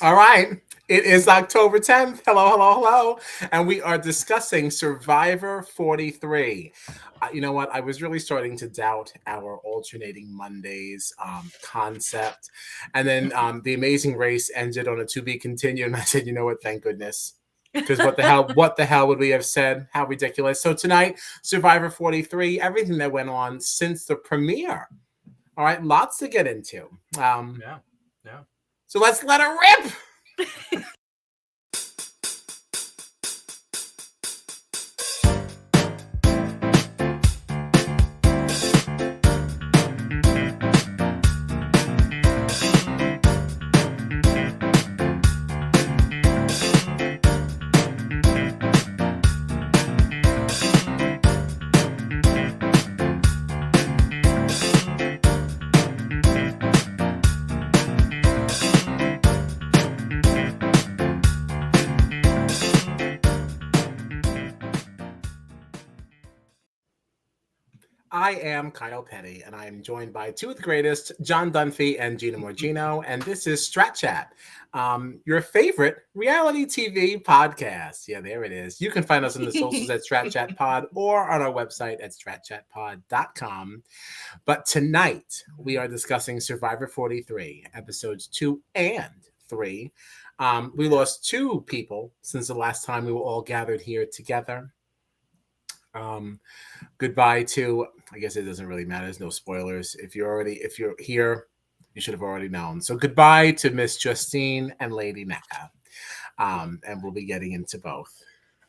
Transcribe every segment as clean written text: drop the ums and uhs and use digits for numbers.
All right. It is October 10th. Hello, hello, hello. And we are discussing Survivor 43. You know what? I was really starting to doubt our alternating Mondays concept. And then The Amazing Race ended on a to be continued. And I said, you know what? Thank goodness. Because what the hell would we have said? How ridiculous. So tonight, Survivor 43, everything that went on since the premiere. All right, lots to get into. Yeah. So let's let it rip. I am Kyle Petty, and I am joined by two of the greatest, John Dunphy and Gina Morgino, and this is Strat Chat, your favorite reality TV podcast. Yeah, there it is. You can find us on the socials at Strat Chat Pod or on our website at stratchatpod.com. But tonight, we are discussing Survivor 43, episodes 2 and 3. We lost two people since the last time we were all gathered here together. Goodbye to, I guess it doesn't really matter. There's no spoilers. If you're here, you should have already known. So goodbye to Miss Justine and Lady Nneka. And we'll be getting into both.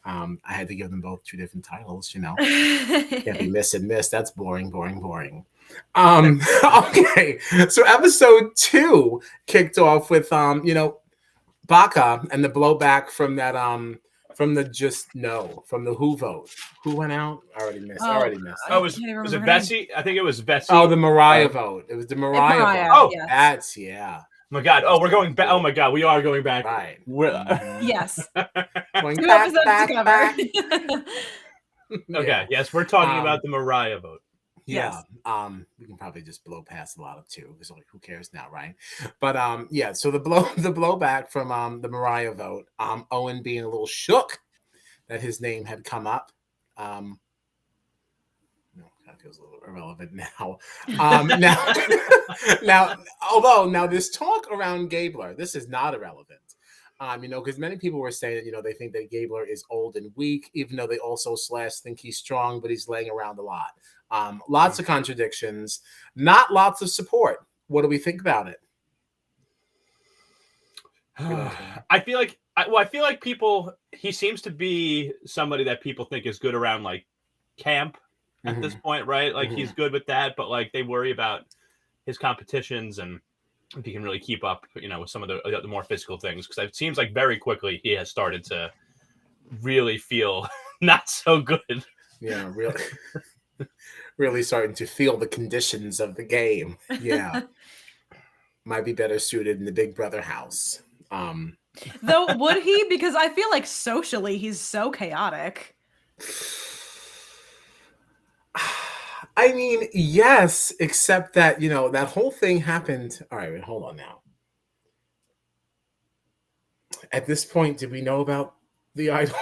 I had to give them both two different titles, you know. Can't be miss and miss. That's boring. Okay. So episode 2 kicked off with Baka and the blowback from that from the who vote. Who went out? I already missed. Oh, was it Bessie? I think it was Bessie. Oh, the Mariah vote. It was the Mariah vote. Oh, yes. That's yeah. Oh my God. Oh, we're going back. Oh my God, we are going back. Right. Yes. Going 2 back, episodes to back. cover. Okay. Yes, we're talking about the Mariah vote. Yeah. Yes. We can probably just blow past a lot of 2 because like who cares now, right? But yeah, so the blowback from the Mariah vote, Owen being a little shook that his name had come up. No, that feels a little irrelevant now. Now there's talk around Gabler. This is not irrelevant. Because many people were saying that, they think that Gabler is old and weak, even though they also think he's strong, but he's laying around a lot. Lots of contradictions, not lots of support. What do we think about it? I feel like people, he seems to be somebody that people think is good around like camp at this point, right? Like he's good with that, but like they worry about his competitions and if he can really keep up, with some of the more physical things. Because it seems like very quickly he has started to really feel not so good. Yeah, really. Really starting to feel the conditions of the game. Yeah. Might be better suited in the Big Brother house. Though, would he? Because I feel like socially he's so chaotic. I mean, yes, except that, that whole thing happened. All right, wait, hold on now. At this point, did we know about the idol?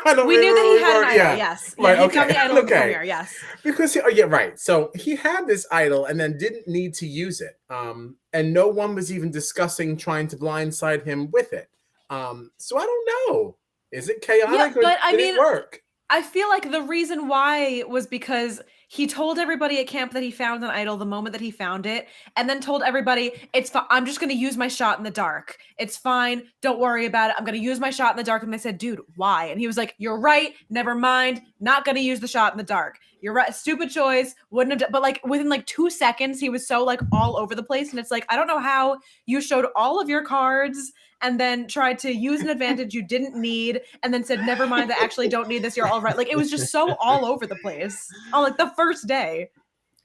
We knew that he had an idol, yes. Right, he okay. got the idol in the premiere, yes. Because, right. So he had this idol and then didn't need to use it. And no one was even discussing trying to blindside him with it. So I don't know. Is it chaotic or did it work? I feel like the reason why was because he told everybody at camp that he found an idol the moment that he found it, and then told everybody, it's fine. I'm just going to use my shot in the dark. It's fine. Don't worry about it. I'm going to use my shot in the dark. And they said, dude, why? And he was like, you're right. Never mind. Not going to use the shot in the dark. You're right. Stupid choice. Wouldn't have done. But like within like 2 seconds, he was so like all over the place. And it's like, I don't know how you showed all of your cards and then tried to use an advantage you didn't need, and then said, never mind, I actually don't need this, you're all right. Like, it was just so all over the place on, like, the first day.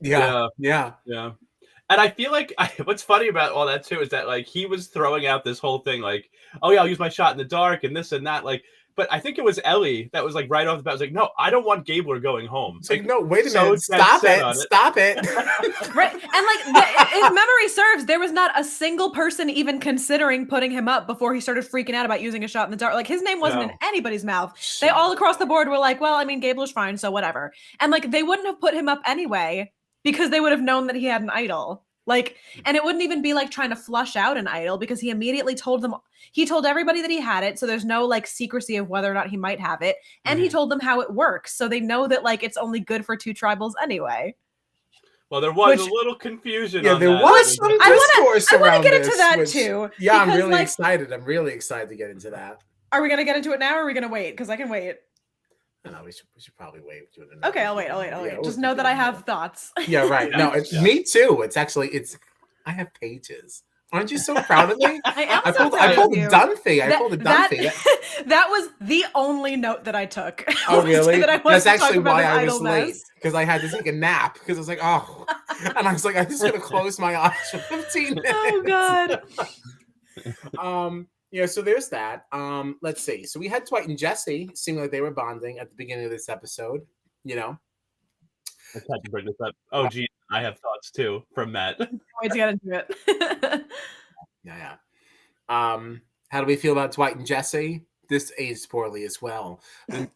Yeah. And I feel like, what's funny about all that, too, is that, like, he was throwing out this whole thing, like, oh, yeah, I'll use my shot in the dark and this and that, like, but I think it was Ellie that was like right off the bat. I was like, no, I don't want Gabler going home. It's like, no, wait a so minute, dead stop set it, on stop it. Right. And like, if memory serves, there was not a single person even considering putting him up before he started freaking out about using a shot in the dark. Like, his name wasn't in anybody's mouth. They all across the board were like, well, I mean, Gabler's fine, so whatever. And like, they wouldn't have put him up anyway because they would have known that he had an idol. Like, and it wouldn't even be like trying to flush out an idol because he immediately told them, he told everybody that he had it. So there's no like secrecy of whether or not he might have it. And he told them how it works. So they know that like it's only good for 2 tribals anyway. Well, there was a little confusion. Yeah, on there that. was some discourse around I want to get this, into that which, too. Yeah, I'm because, really like, excited. I'm really excited to get into that. Are we going to get into it now or are we going to wait? Because I can wait. No, we should probably wait. Okay, I'll wait. Just know that I have thoughts. Yeah, right. No, me too. It's I have pages. Aren't you so proud of me? I pulled a Dunphy. That was the only note that I took. Oh, really? That's actually why I was idleness. late. Because I had to take a nap. Because I was like, oh. And I was like, I'm just going to close my eyes for 15 minutes. Oh, God. Yeah, so there's that. Let's see. So we had Dwight and Jesse seeming like they were bonding at the beginning of this episode, you know. I had to bring this up. Oh, gee, I have thoughts too from Matt. Wait to get into it. Yeah. How do we feel about Dwight and Jesse? This aged poorly as well. But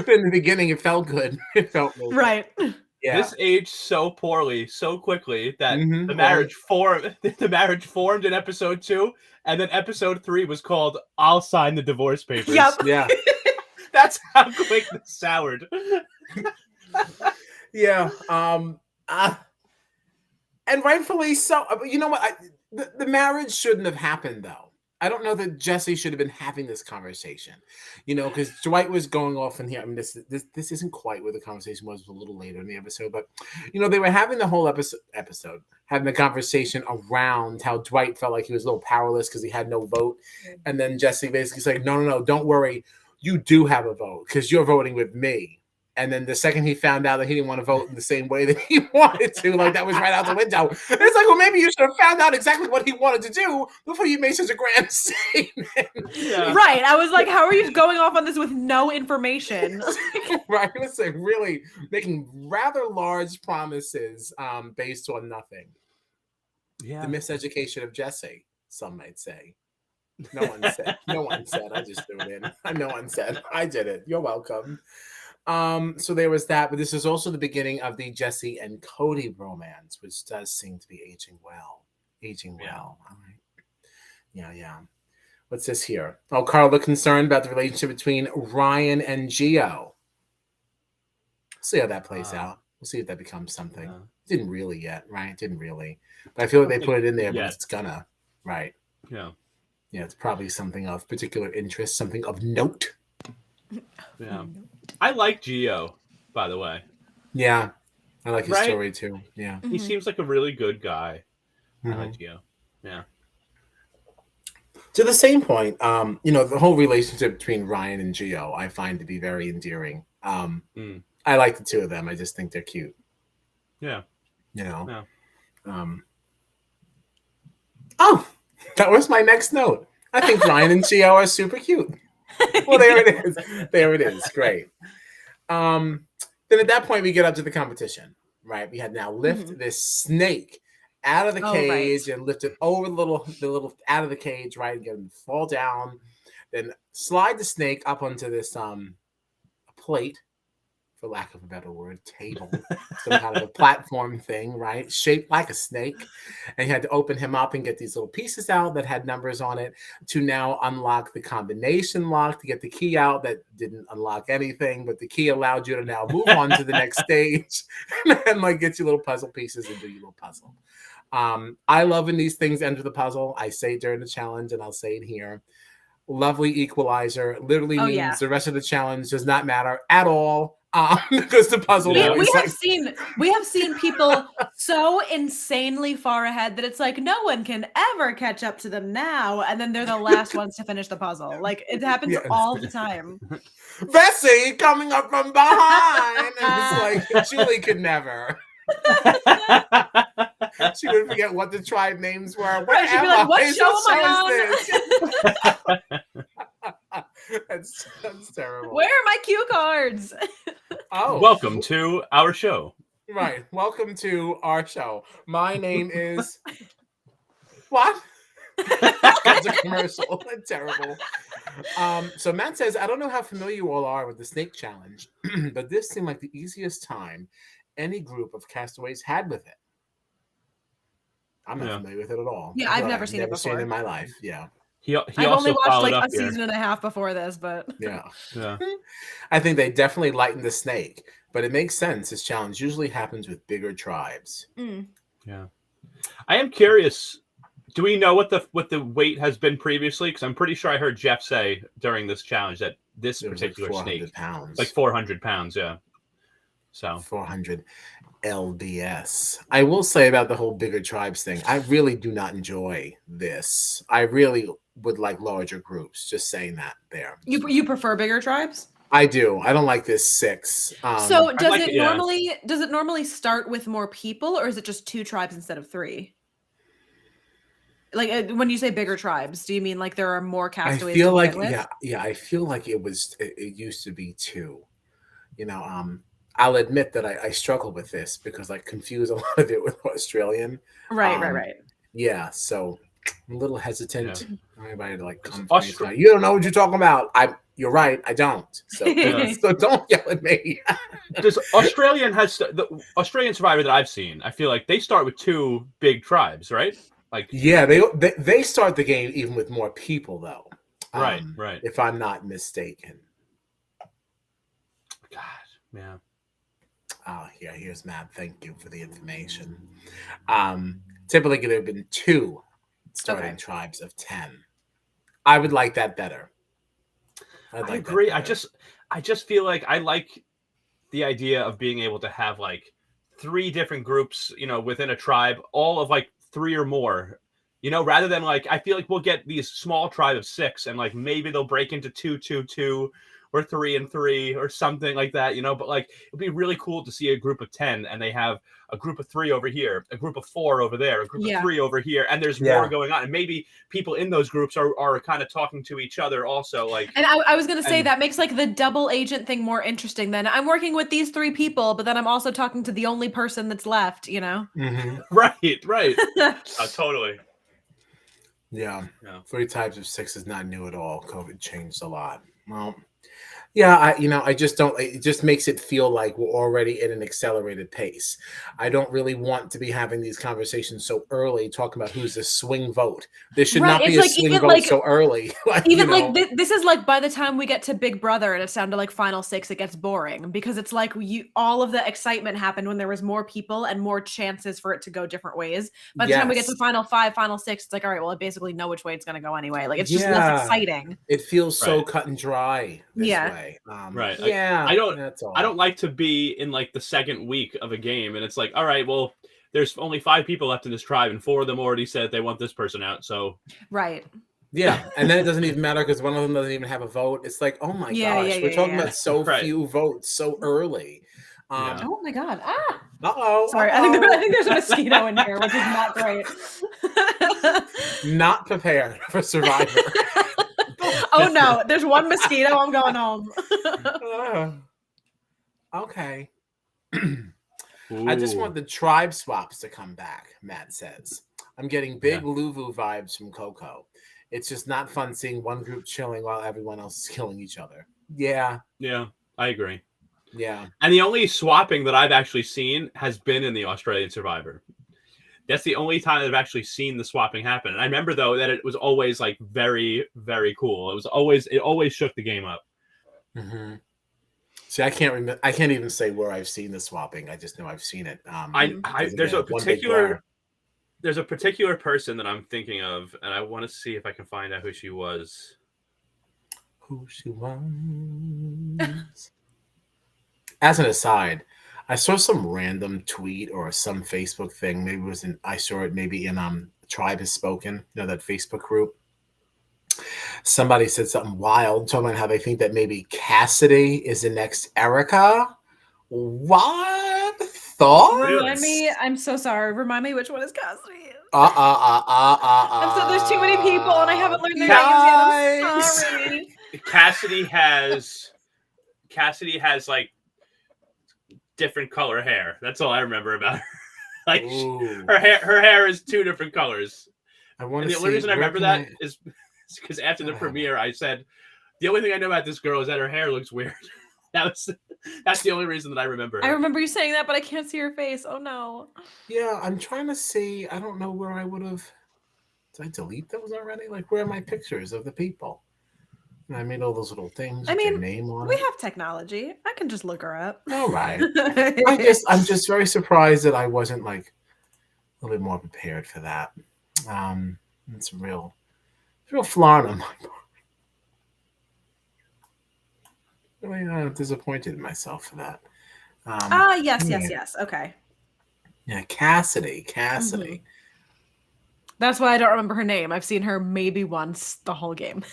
in the beginning, it felt good. It felt really right. Good. Yeah. This aged so poorly, so quickly that the marriage formed. The marriage formed in episode 2, and then episode 3 was called "I'll sign the divorce papers." Yep. Yeah. That's how quick this soured. Yeah. And rightfully so. You know what? The marriage shouldn't have happened, though. I don't know that Jesse should have been having this conversation, you know, because Dwight was going off in here. I mean, this isn't quite where the conversation was a little later in the episode, but, you know, they were having the whole episode, having the conversation around how Dwight felt like he was a little powerless because he had no vote. And then Jesse basically said, no, don't worry. You do have a vote because you're voting with me. And then the second he found out that he didn't want to vote in the same way that he wanted to, like that was right out the window. It's like, well, maybe you should have found out exactly what he wanted to do before you made such a grand statement. Yeah. Right. I was like, how are you going off on this with no information? Right. It's like really making rather large promises based on nothing. Yeah. The miseducation of Jesse, some might say. No one said. I just threw it in. No one said. I did it. You're welcome. So there was that, but this is also the beginning of the Jesse and Cody romance, which does seem to be aging well. All right. Yeah. What's this here? Oh, Carla concerned about the relationship between Ryan and Gio. See how that plays out. We'll see if that becomes something. Didn't really yet, right? Didn't really. But I feel like they put it in there, but it's gonna. Right. Yeah. Yeah, it's probably something of particular interest, something of note. Yeah. I like Gio, by the way. Yeah. I like his story too. Yeah. He seems like a really good guy. I like Gio. Yeah. To the same point, you know, the whole relationship between Ryan and Gio, I find to be very endearing. I like the two of them. I just think they're cute. Yeah. You know? Yeah. Oh, that was my next note. I think Ryan and Gio are super cute. Well, there it is. Great. Then at that point, we get up to the competition, right? We had now lift this snake out of the cage and lift it over the little out of the cage, right? Get him to fall down, then slide the snake up onto this plate, for lack of a better word, table, some kind of a platform thing, right? Shaped like a snake. And you had to open him up and get these little pieces out that had numbers on it to now unlock the combination lock to get the key out that didn't unlock anything, but the key allowed you to now move on to the next stage and like get your little puzzle pieces and do your little puzzle. I love when these things enter the puzzle. I say during the challenge and I'll say it here. Lovely equalizer literally means the rest of the challenge does not matter at all. Because the puzzle we have seen people so insanely far ahead that it's like no one can ever catch up to them now, and then they're the last ones to finish the puzzle. Like it happens all the time. Bessie coming up from behind, and it's like Julie could never. She would forget what the tribe names were. Right, she'd be like, "What show am I on?" That's terrible. Where are my cue cards? Oh, Welcome to our show. right. Welcome to our show. My name is what? That's a commercial. Terrible. So Matt says, I don't know how familiar you all are with the snake challenge, but this seemed like the easiest time any group of castaways had with it. I'm not familiar with it at all. Yeah, I've never seen it before. Seen it in my life. Yeah. He I've also only watched followed like up a here. season and a half before this, but Yeah. Yeah. I think they definitely lightened the snake, but it makes sense. This challenge usually happens with bigger tribes. Yeah. I am curious. Do we know what the weight has been previously? Because I'm pretty sure I heard Jeff say during this challenge that this particular like 400 snake, pounds. like 400 pounds. Yeah. So 400 LDS. I will say about the whole bigger tribes thing, I really do not enjoy this. I really would like larger groups. Just saying that there. you prefer bigger tribes? I do. I don't like this 6. So does like it it, yeah. normally start with more people, or is it just 2 tribes instead of 3? Like when you say bigger tribes, do you mean like there are more castaways? I feel to like begin with? yeah. I feel like it used to be 2. You know, I'll admit that I struggle with this because I confuse a lot of it with Australian. Right. Yeah, so I'm a little hesitant. Everybody to like come. Austra- You don't know what you're talking about. You're right. I don't. So, so don't yell at me. Does Australian has the Australian Survivor that I've seen? I feel like they start with 2 big tribes, right? Like yeah, they start the game even with more people though. Right. If I'm not mistaken. God, yeah. Oh, yeah, here's Matt. Thank you for the information. Typically, there have been 2 starting tribes of 10. I would like that better. I agree. I just feel like I like the idea of being able to have like 3 different groups, you know, within a tribe, all of like 3 or more, you know, rather than like, I feel like we'll get these small tribe of 6 and like maybe they'll break into 2, 2, 2. Or 3 and 3 or something like that, you know, but like it'd be really cool to see a group of 10 and they have a group of 3 over here, a group of 4 over there, a group of 3 over here, and there's more going on. And maybe people in those groups are kind of talking to each other also. Like, and I was gonna say that makes like the double agent thing more interesting. Then I'm working with these 3 people, but then I'm also talking to the only person that's left, you know? Right. Totally. Yeah. 3 types of 6 is not new at all. COVID changed a lot. Well, yeah, I just don't. It just makes it feel like we're already at an accelerated pace. I don't really want to be having these conversations so early, talking about who's a swing vote. There should not be a swing vote so early. This is like by the time we get to Big Brother and it's down to like final 6, it gets boring because it's like all of the excitement happened when there was more people and more chances for it to go different ways. By the time we get to final 5, final 6, it's like, all right, well, I basically know which way it's going to go anyway. Like it's just less exciting. It feels so cut and dry this way. Right. Yeah. I don't like to be in like the second week of a game and it's like, all right, well, there's only 5 people left in this tribe and 4 of them already said they want this person out. So yeah, and then it doesn't even matter because one of them doesn't even have a vote. It's like, oh my gosh, we're talking about so few votes so early. Oh my god! Sorry, I think there's a mosquito in here, which is not great. Not prepared for Survivor. Oh no, there's one mosquito. I'm going home. Okay. I just want the tribe swaps to come back, Matt says. I'm getting big Luvu vibes from Coco. It's just not fun seeing one group chilling while everyone else is killing each other. Yeah, I agree. Yeah. And the only swapping that I've actually seen has been in the Australian Survivor. That's the only time I've actually seen the swapping happen. And I remember though that it was always like very, very cool. It always shook the game up. Mm-hmm. See, I can't remember. I can't even say where I've seen the swapping. I just know I've seen it. There's a particular person that I'm thinking of, and I want to see if I can find out who she was. Who she was. As an aside, I saw some random tweet or some Facebook thing. Maybe it was I saw it maybe in Tribe Has Spoken, you know, that Facebook group. Somebody said something wild, talking about how they think that maybe Cassidy is the next Erica. What? Thoughts? Remind me, I'm so sorry. Remind me which one is Cassidy. I'm so there's too many people and I haven't learned their names yet. I'm sorry. Cassidy has like different color hair. That's all I remember about her. Like her hair is 2 different colors. I want And to the see. only reason I remember that is because after the premiere, I said the only thing I know about this girl is that her hair looks weird. That's the only reason that I remember her. I remember you saying that, but I can't see her face. Oh no. Yeah, I'm trying to see. I don't know where I would have. Did I delete those already? Like, where are my pictures of the people? And I made all those little things with their name on we it. have technology. I can just look her up. All right. I'm just very surprised that I wasn't like a little bit more prepared for that. It's a real flaw on my part. Really disappointed in myself for that. Yes. Okay. Yeah, Cassidy. Mm-hmm. That's why I don't remember her name. I've seen her maybe once the whole game.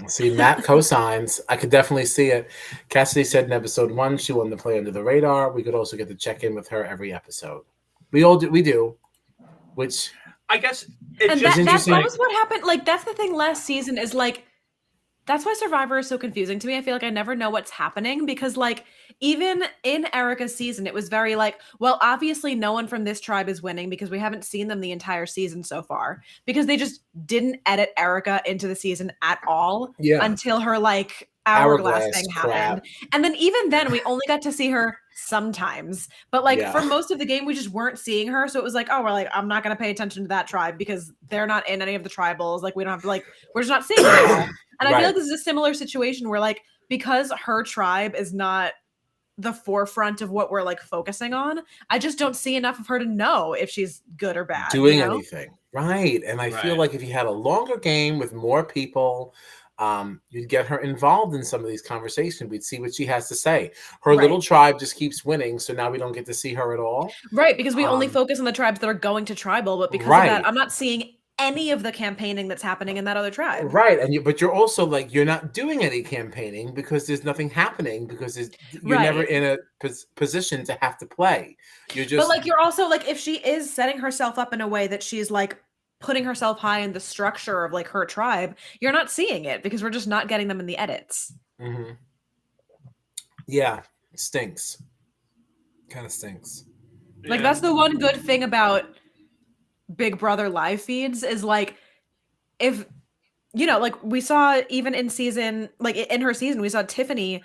See, Matt co-signs. I could definitely see it. Cassidy said in episode 1 she wanted to play under the radar. We could also get to check in with her every episode. We do. Which I guess that was what happened. Like, that's the thing last season is like, that's why Survivor is so confusing to me. I feel like I never know what's happening because, like, even in Erica's season, it was very like, well, obviously no one from this tribe is winning because we haven't seen them the entire season so far because they just didn't edit Erica into the season at all until her, like, hourglass thing happened. And then even then, we only got to see her sometimes. But, like, for most of the game, we just weren't seeing her. So it was like, oh, we're like, I'm not going to pay attention to that tribe because they're not in any of the tribals. Like, we don't have to, like, we're just not seeing them at all. And I feel like this is a similar situation where, like, because her tribe is not the forefront of what we're, like, focusing on, I just don't see enough of her to know if she's good or bad. Doing anything. Right. And I feel like if you had a longer game with more people, you'd get her involved in some of these conversations. We'd see what she has to say. Her little tribe just keeps winning, so now we don't get to see her at all. Right, because we only focus on the tribes that are going to tribal, but because of that, I'm not seeing any of the campaigning that's happening in that other tribe. Right. But you're also like, you're not doing any campaigning because there's nothing happening because you're never in a position to have to play. You're just. But, like, you're also like, if she is setting herself up in a way that she's like putting herself high in the structure of, like, her tribe, you're not seeing it because we're just not getting them in the edits. Mm-hmm. Yeah. It stinks. Kind of stinks. Like, that's the one good thing about Big Brother live feeds is, like, if, you know, like, we saw even in season, like, in her season, we saw Tiffany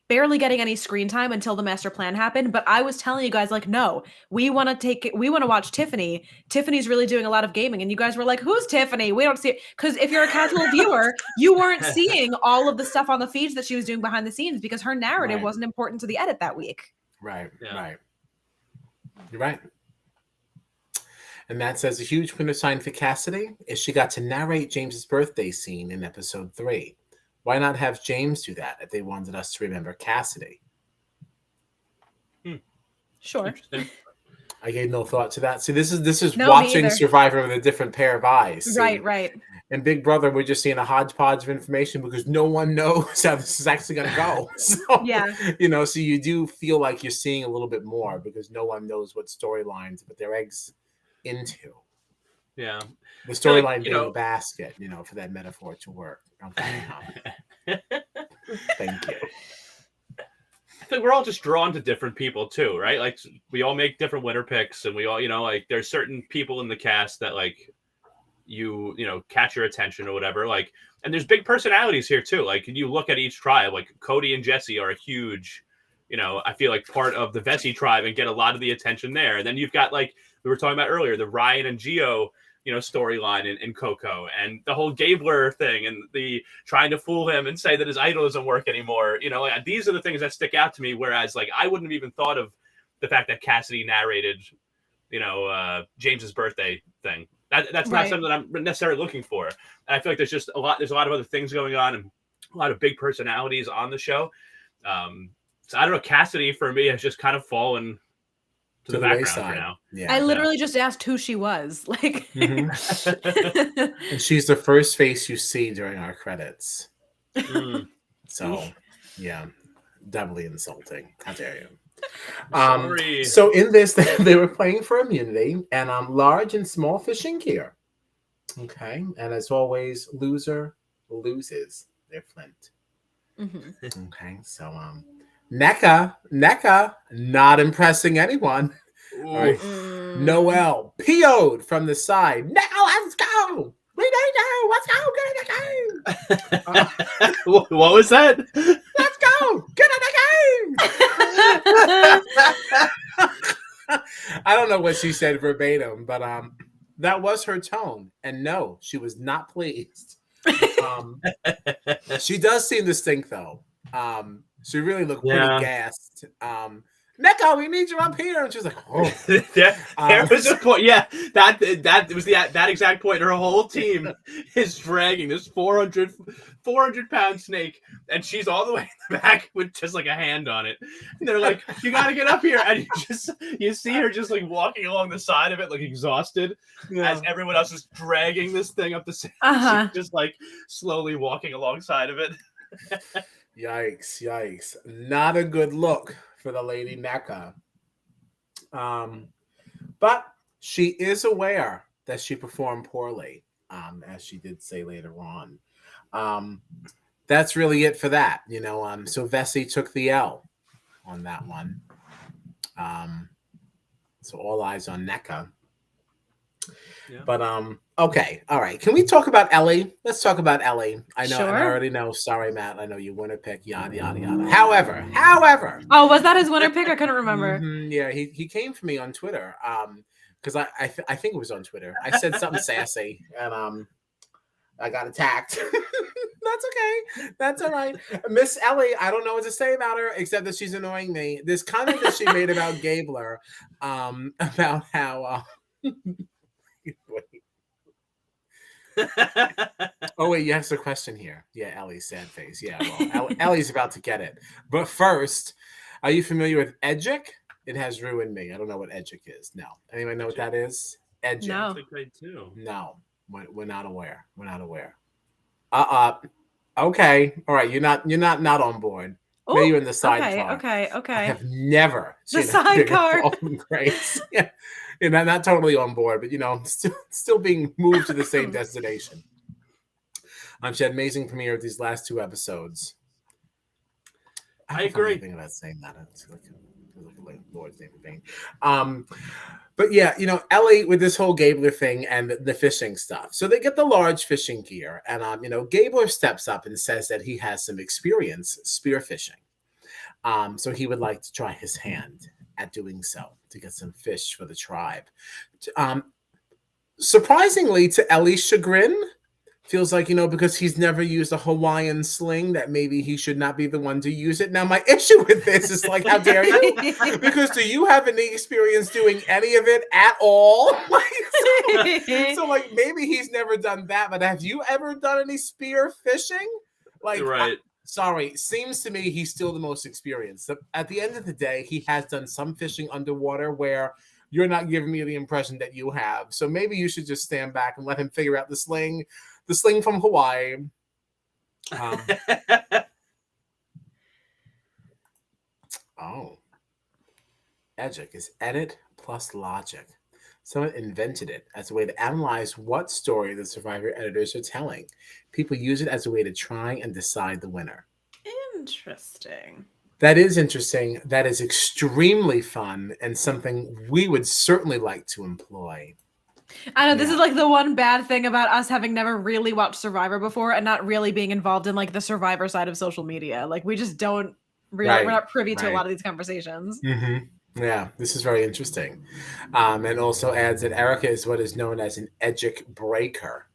barely getting any screen time until the master plan happened. But I was telling you guys, like, no, we want to watch Tiffany. Tiffany's really doing a lot of gaming. And you guys were like, who's Tiffany? We don't see it. Because if you're a casual viewer, you weren't seeing all of the stuff on the feeds that she was doing behind the scenes because her narrative wasn't important to the edit that week. Right. You're right. And Matt says a huge winner sign for Cassidy is she got to narrate James's birthday scene in episode 3. Why not have James do that if they wanted us to remember Cassidy? Sure. I gave no thought to that. See, this is watching Survivor with a different pair of eyes. See? Right. And Big Brother, we're just seeing a hodgepodge of information because no one knows how this is actually going to go. So, so you do feel like you're seeing a little bit more because no one knows what storylines to put their eggs into. Yeah. The storyline being a basket, for that metaphor to work. Okay. Thank you. I think we're all just drawn to different people too, right? Like, we all make different winner picks, and we all, like, there's certain people in the cast that, like, you catch your attention or whatever. Like, and there's big personalities here too. Like, you look at each tribe, like Cody and Jesse are a huge, I feel like part of the Vesey tribe and get a lot of the attention there. And then you've got, like we were talking about earlier, the Ryan and Gio, storyline in Coco, and the whole Gabler thing, and the trying to fool him and say that his idol doesn't work anymore. Like, these are the things that stick out to me. Whereas, like, I wouldn't have even thought of the fact that Cassidy narrated, James's birthday thing. That's not something that I'm necessarily looking for. And I feel like there's a lot of other things going on and a lot of big personalities on the show. So I don't know. Cassidy for me has just kind of fallen to the background for now. Yeah, I literally just asked who she was. Like, and she's the first face you see during our credits. So, yeah, doubly insulting. How dare you? So in this, they were playing for immunity and large and small fishing gear. Okay, and as always, loser loses. They're Flint. Mm-hmm. Okay, so Nneka, not impressing anyone. All right. Noelle PO'd from the side. Nneka, let's go. We need you. Let's go. Get in the game. What was that? Let's go. Get in the game. I don't know what she said verbatim, but that was her tone. And no, she was not pleased. She does seem to stink though. She really looked pretty gassed. Nneka, we need you up here. And she's like, oh. there was a point. Yeah, that was that exact point. Her whole team is dragging this 400-pound snake, and she's all the way in the back with just like a hand on it. And they're like, you got to get up here. And you see her just like walking along the side of it, like exhausted, as everyone else is dragging this thing up the stairs. She's just like slowly walking alongside of it. Yikes. Not a good look for the lady Nneka. But she is aware that she performed poorly, as she did say later on. That's really it for that. So Vesey took the L on that one. So all eyes on Nneka. Yeah. But okay, all right. Can we talk about Ellie? Let's talk about Ellie. I know, sure. I already know. Sorry, Matt. I know you winner pick. Yada yada yada. However. Oh, was that his winner pick? I couldn't remember. Yeah, he came for me on Twitter. Because I think it was on Twitter. I said something sassy, and I got attacked. That's okay. That's all right. Miss Ellie, I don't know what to say about her except that she's annoying me. This comment that she made about Gabler, about how. Oh wait, you have a question here. Yeah, Ellie's sad face. Yeah, well, Ellie's about to get it. But first, are you familiar with Edgic? It has ruined me. I don't know what Edgic is. No. Anyone know what that is? Edgic. No. No. We're not aware. Okay. All right. You're not on board. Ooh, maybe you're in the sidecar. Okay. I have never the seen sidecar. Grace. Yeah. Not totally on board, but still being moved to the same destination. She had amazing premiere of these last 2 episodes. I agree. Anything about saying that? It's like Lord's name in vain. But yeah, Ellie with this whole Gabler thing and the fishing stuff. So they get the large fishing gear, and Gabler steps up and says that he has some experience spearfishing. So he would like to try his hand at doing so to get some fish for the tribe. Surprisingly, to Ellie's chagrin, feels like, because he's never used a Hawaiian sling, that maybe he should not be the one to use it. Now, my issue with this is like, how dare you? Because do you have any experience doing any of it at all? So maybe he's never done that, but have you ever done any spear fishing? Right. Sorry, seems to me he's still the most experienced. At the end of the day, he has done some fishing underwater where you're not giving me the impression that you have. So maybe you should just stand back and let him figure out the sling from Hawaii. Edgic is edit plus logic. Someone invented it as a way to analyze what story the Survivor editors are telling. People use it as a way to try and decide the winner. Interesting. That is interesting. That is extremely fun and something we would certainly like to employ. I know this is like the one bad thing about us having never really watched Survivor before and not really being involved in like the Survivor side of social media. Like we just don't really, we're not privy to a lot of these conversations. Mm-hmm. Yeah, this is very interesting. And also adds that Erica is what is known as an Edgic breaker.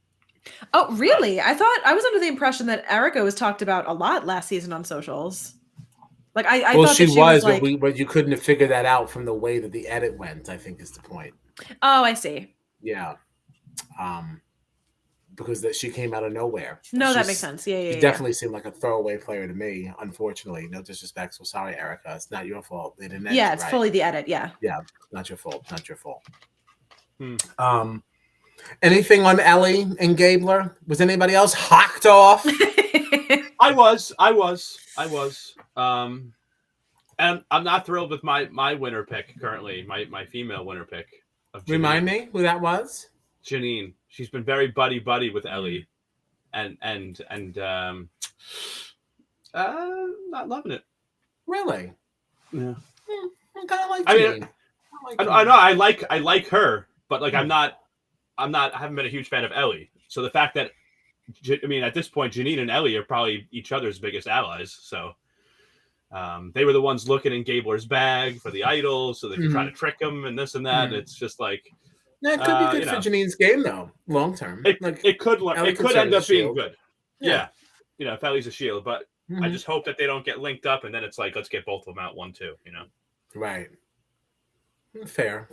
Oh, really? I was under the impression that Erica was talked about a lot last season on socials. Like I thought she was, like... but you couldn't have figured that out from the way that the edit went, I think is the point. Oh, I see. Yeah. Because she came out of nowhere. No, that makes sense. Yeah. She definitely seemed like a throwaway player to me, unfortunately. No disrespect. So sorry, Erica. It's not your fault. They didn't edit it's fully the edit. Yeah. Yeah. Not your fault. Anything on Ellie and Gabler? Was anybody else hocked off? I was. And I'm not thrilled with my winner pick currently, my female winner pick. Remind me who that was? Janine. She's been very buddy with Ellie. not loving it. Really? Yeah. I kind of like I mean, Janine. I know I like her, but like I haven't been a huge fan of Ellie. So the fact that at this point, Janine and Ellie are probably each other's biggest allies. So they were the ones looking in Gabler's bag for the idol, so they could try to trick him and this and that. And it's just like, yeah, it could be good for Janine's game though, long term. It could end up being good. Yeah. If Ellie's a shield, but I just hope that they don't get linked up, and then it's like, let's get both of them out 1-2. Right. Fair.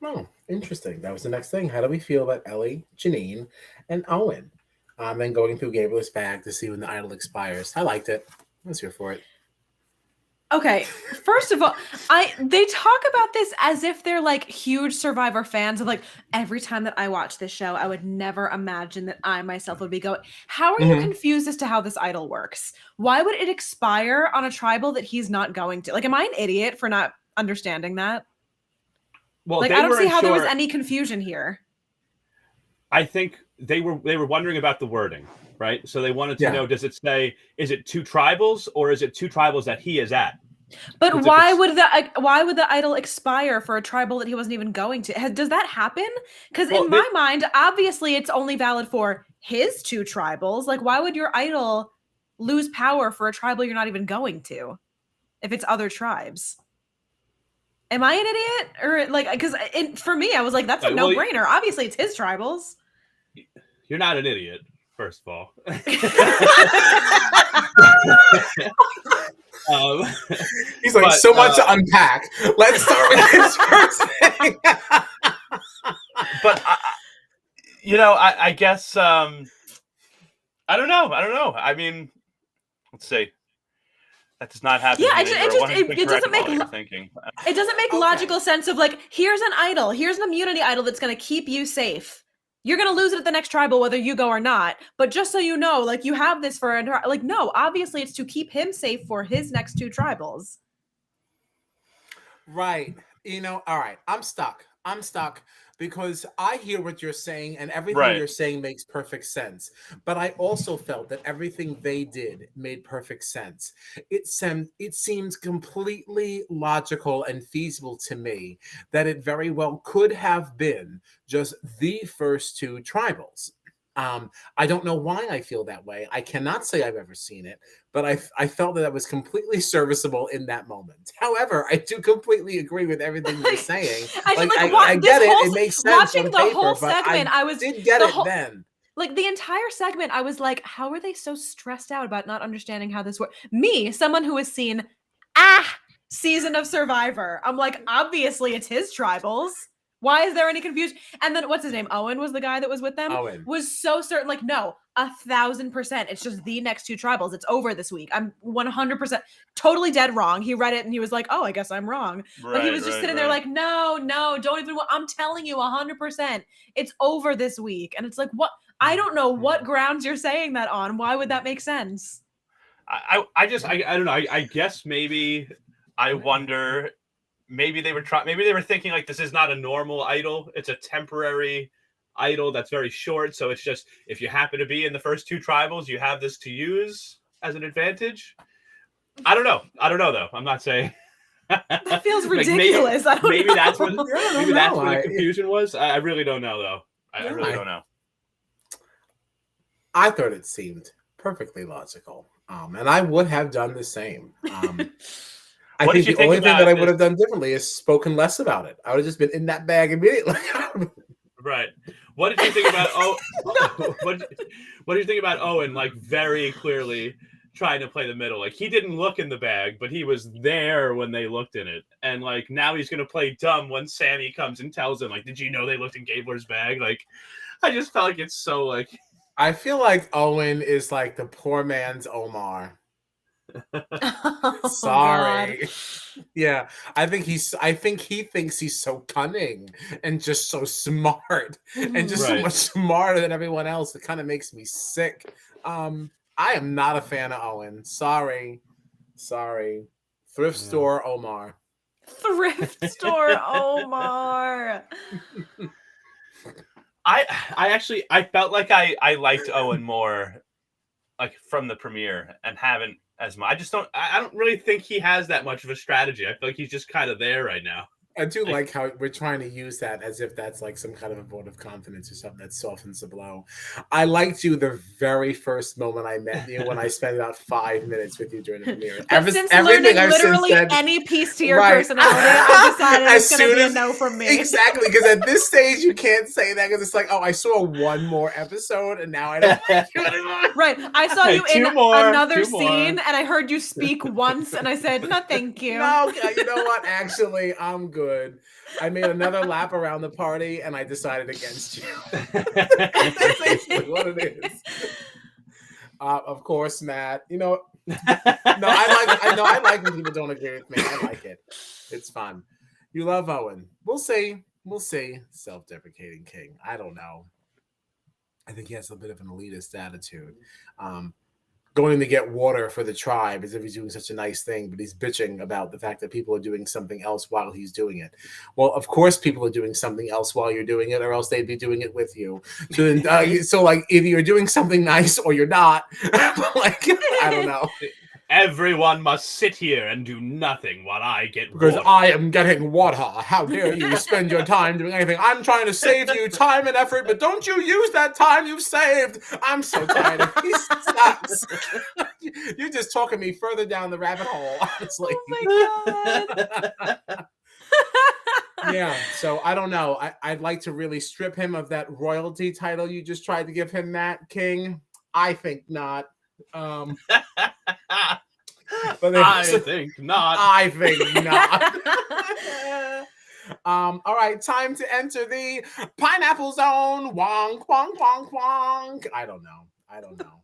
Oh, interesting. That was the next thing. How do we feel about Ellie, Janine, and Owen? And going through Gabriel's bag to see when the idol expires. I liked it. I was here for it. Okay, first of all, they talk about this as if they're like huge Survivor fans of like, every time that I watch this show, I would never imagine that I myself would be going. How are you confused as to how this idol works? Why would it expire on a tribal that he's not going to? Like, am I an idiot for not understanding that? Well, like, I don't see how there was any confusion here. I think they were wondering about the wording, right? So they wanted to know, does it say, is it 2 tribals or is it 2 tribals that he is at? But why would the idol expire for a tribal that he wasn't even going to? Does that happen? Because in my mind, obviously it's only valid for his 2 tribals. Like, why would your idol lose power for a tribal you're not even going to if it's other tribes? Am I an idiot? Or like, because for me, I was like, that's a no-brainer. Obviously it's his tribals. You're not an idiot, first of all. He's like, so much to unpack. Let's start with this first thing. But I guess I don't know. I mean, let's see. That does not happen. Yeah, it doesn't make it doesn't make logical sense of like, here's an idol, here's an immunity idol that's going to keep you safe. You're going to lose it at the next tribal, whether you go or not. But just so you know, like, you have this for like, no, obviously it's to keep him safe for his next 2 tribals. Right. All right. I'm stuck because I hear what you're saying and everything you're saying makes perfect sense. But I also felt that everything they did made perfect sense. It seems completely logical and feasible to me that it very well could have been just the first 2 tribals. I don't know why I feel that way. I cannot say I've ever seen it, but I felt that was completely serviceable in that moment. However, I do completely agree with everything you're saying. I get it. It makes sense. Watching the whole segment, I did get it then. Like, the entire segment, I was like, how are they so stressed out about not understanding how this works? Me, someone who has seen season of Survivor, I'm like, obviously it's his tribals. Why is there any confusion? And then what's his name? Owen was the guy that was with them. Owen was so certain. Like, no, 1,000%. It's just the next 2 tribals. It's over this week. I'm 100% totally dead wrong. He read it and he was like, oh, I guess I'm wrong. But he was just sitting there like, no, don't even. I'm telling you 100%. It's over this week. And it's like, what? I don't know what grounds you're saying that on. Why would that make sense? I don't know. I guess maybe I wonder. Maybe they were thinking like, this is not a normal idol. It's a temporary idol that's very short. So it's just, if you happen to be in the first 2 tribals, you have this to use as an advantage. I don't know though. I'm not saying. That feels ridiculous. Maybe that's where the confusion was. I really don't know though. I really don't know. I thought it seemed perfectly logical. And I would have done the same. I think the only thing that I would have done differently is spoken less about it. I would have just been in that bag immediately. Right. What did you think about what did you think about Owen, like, very clearly trying to play the middle? Like, he didn't look in the bag, but he was there when they looked in it. And like, now he's gonna play dumb when Sammy comes and tells him, like, did you know they looked in Gabler's bag? Like, I just felt like it's so like, I feel like Owen is like the poor man's Omar. Sorry. God. Yeah, I think he thinks he's so cunning and just so smart and just so much smarter than everyone else. It kind of makes me sick. I am not a fan of Owen. Sorry. Thrift store Omar. I felt like I liked Owen more, like from the premiere, and haven't as much. I don't really think he has that much of a strategy. I feel like he's just kind of there right now. I do like how we're trying to use that as if that's like some kind of a vote of confidence or something that softens the blow. I liked you the very first moment I met you when I spent about 5 minutes with you during the premiere. But since learning literally any piece to your personality, I decided it's going to be a no from me. Exactly, because at this stage you can't say that because it's like, oh, I saw one more episode and now I don't like you anymore. Right. I saw you in another scene and I heard you speak once and I said, no, thank you. No, you know what? Actually, I'm good. I made another lap around the party and I decided against you. That's basically what it is. Of course, Matt. You know, I like when people don't agree with me. I like it. It's fun. You love Owen. We'll see. Self-deprecating king. I don't know. I think he has a bit of an elitist attitude. Going to get water for the tribe as if he's doing such a nice thing, but he's bitching about the fact that people are doing something else while he's doing it. Well, of course, people are doing something else while you're doing it, or else they'd be doing it with you. So like, either you're doing something nice or you're not. Like, I don't know. Everyone must sit here and do nothing while I get because water. I am getting water. How dare you spend your time doing anything? I'm trying to save you time and effort, but don't you use that time you've saved. I'm so tired of these sucks. You're just talking me further down the rabbit hole, honestly. Oh my God. Yeah, so I don't know. I'd like to really strip him of that royalty title you just tried to give him, Matt King. I think not. But I think not. All right, time to enter the pineapple zone. Wonk, wonk, wonk, wonk. I don't know.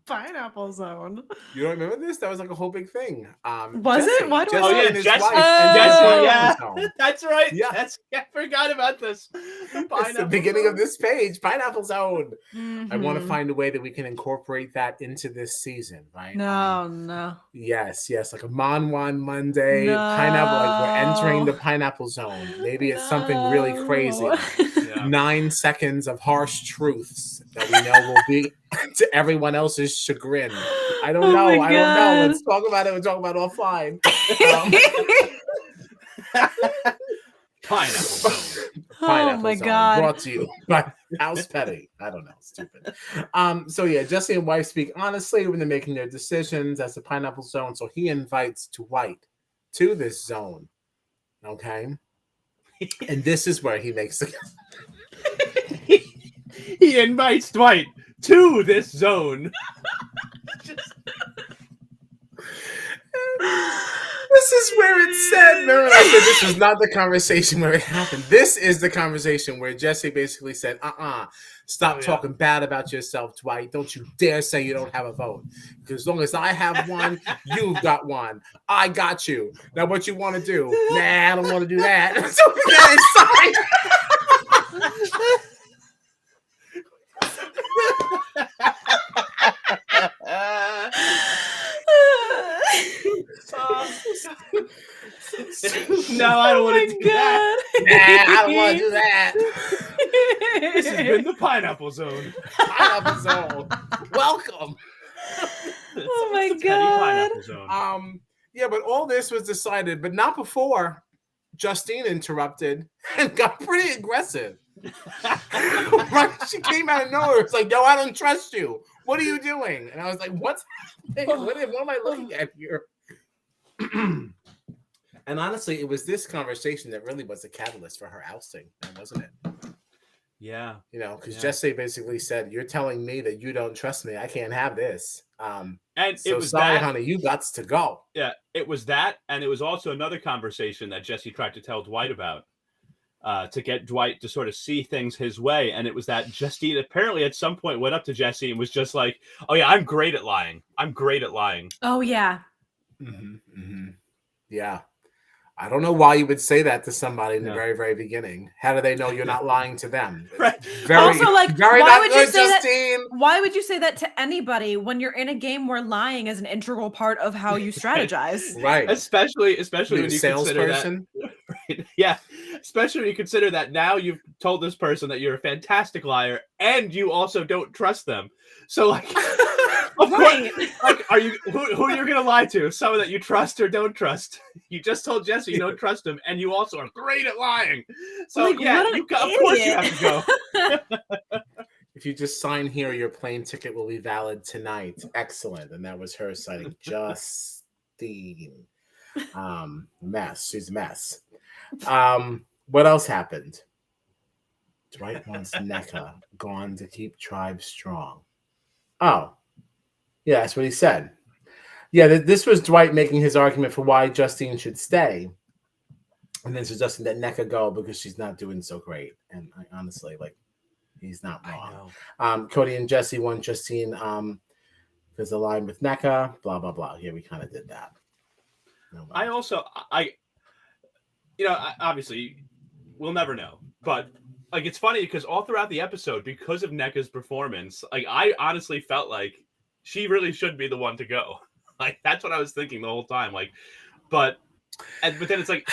Pineapple zone. You don't remember this? That was like a whole big thing. Was Jesse, it? What? Jesse, Jesse. Yeah. That's right. Yeah. I forgot about this. It's the beginning of this page. Pineapple zone. Mm-hmm. I want to find a way that we can incorporate that into this season, right? No. Yes. Like a Monwan Monday, No. pineapple. Like we're entering the pineapple zone. Maybe it's something really crazy. Yeah. 9 seconds of harsh truths that we know will be to everyone else's chagrin. I don't know. Let's talk about it. We'll talk about it offline. Pineapple zone. Oh my God. Brought to you by House Petty. I don't know. Stupid. So yeah, Jesse and wife speak honestly when they're making their decisions. That's the pineapple zone. So he invites Dwight to this zone. Okay. And this is where he makes the he invites Dwight to this zone. This is where it said. Remember, I said this was not the conversation where it happened. This is the conversation where Jesse basically said, stop talking bad about yourself, Dwight. Don't you dare say you don't have a vote. Because as long as I have one, you've got one. I got you. Now what you want to do? Nah, I don't want to do that. So No, I don't want to do that. Nah, I don't want to do that. This has been the Pineapple Zone. Pineapple Zone. Welcome. Oh my God. Pineapple Zone. Yeah, but all this was decided, but not before Justine interrupted and got pretty aggressive. Right? She came out of nowhere. It's like, no, I don't trust you. What are you doing? And I was like, what's happening? What am I looking at here? And honestly, it was this conversation that really was the catalyst for her ousting, wasn't it? Yeah. You know, because Jesse basically said, you're telling me that you don't trust me. I can't have this. And so it was sorry, that, honey, you got to go. Yeah, it was that. And it was also another conversation that Jesse tried to tell Dwight about to get Dwight to sort of see things his way. And it was that Justine apparently at some point went up to Jesse and was just like, oh, yeah, I'm great at lying. Oh, yeah. Yeah. I don't know why you would say that to somebody in the very, very beginning. How do they know you're not lying to them? Right. Also, like, why would you say Justine. Why would you say that to anybody when you're in a game where lying is an integral part of how you strategize? Right. Especially when you consider that. Right. Yeah. Especially when you consider that now you've told this person that you're a fantastic liar and you also don't trust them. So like, of Right. course, like, are you who are you gonna lie to? Someone that you trust or don't trust? You just told Jesse you don't trust him, and you also are great at lying. So Like, yeah, what an you got, of course you have to go. If you just sign here, your plane ticket will be valid tonight. Excellent. And that was her citing Justine. Mess. She's a mess. What else happened? Dwight wants Nneka gone to keep tribe strong. Oh, yeah, that's what he said. Yeah, this was Dwight making his argument for why Justine should stay, and then suggesting that Nneka go because she's not doing so great. And I honestly, like, he's not wrong. Cody and Jesse want Justine because aligned with Nneka. Blah blah blah. Yeah, we kind of did that. I also, obviously, we'll never know, but like it's funny because all throughout the episode, because of Nneka's performance, like I honestly felt like she really should be the one to go. Like that's what I was thinking the whole time. Like, but then it's like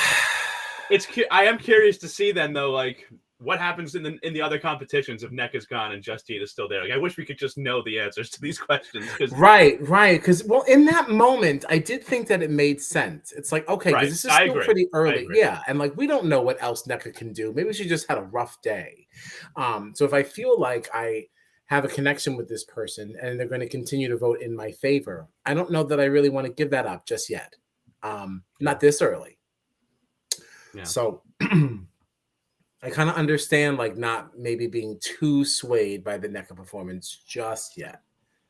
I am curious to see then though, like what happens in the other competitions if Nneka's gone and Justine is still there. Like I wish we could just know the answers to these questions. Right. Because well, in that moment, I did think that it made sense. It's like okay, because this is still pretty early, yeah, and like we don't know what else Nneka can do. Maybe she just had a rough day. So if I feel like I have a connection with this person and they're going to continue to vote in my favor, I don't know that I really want to give that up just yet. Not this early. Yeah. So I kind of understand like not maybe being too swayed by the Nneka performance just yet.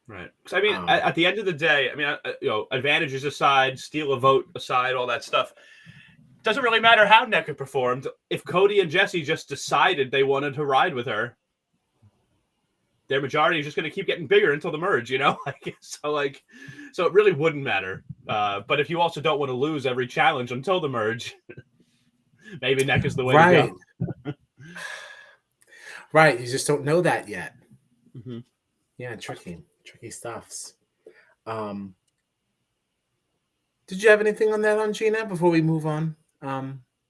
Right. Because I mean, at the end of the day, I mean, advantages aside, steal a vote aside, all that stuff. Doesn't really matter how Nneka performed. If Cody and Jesse just decided they wanted to ride with her, their majority is just going to keep getting bigger until the merge, so it really wouldn't matter. But if you also don't want to lose every challenge until the merge, maybe Nneka's the way to go. Right. You just don't know that yet. Mm-hmm. Yeah. Tricky stuffs. Did you have anything on that on Gina before we move on?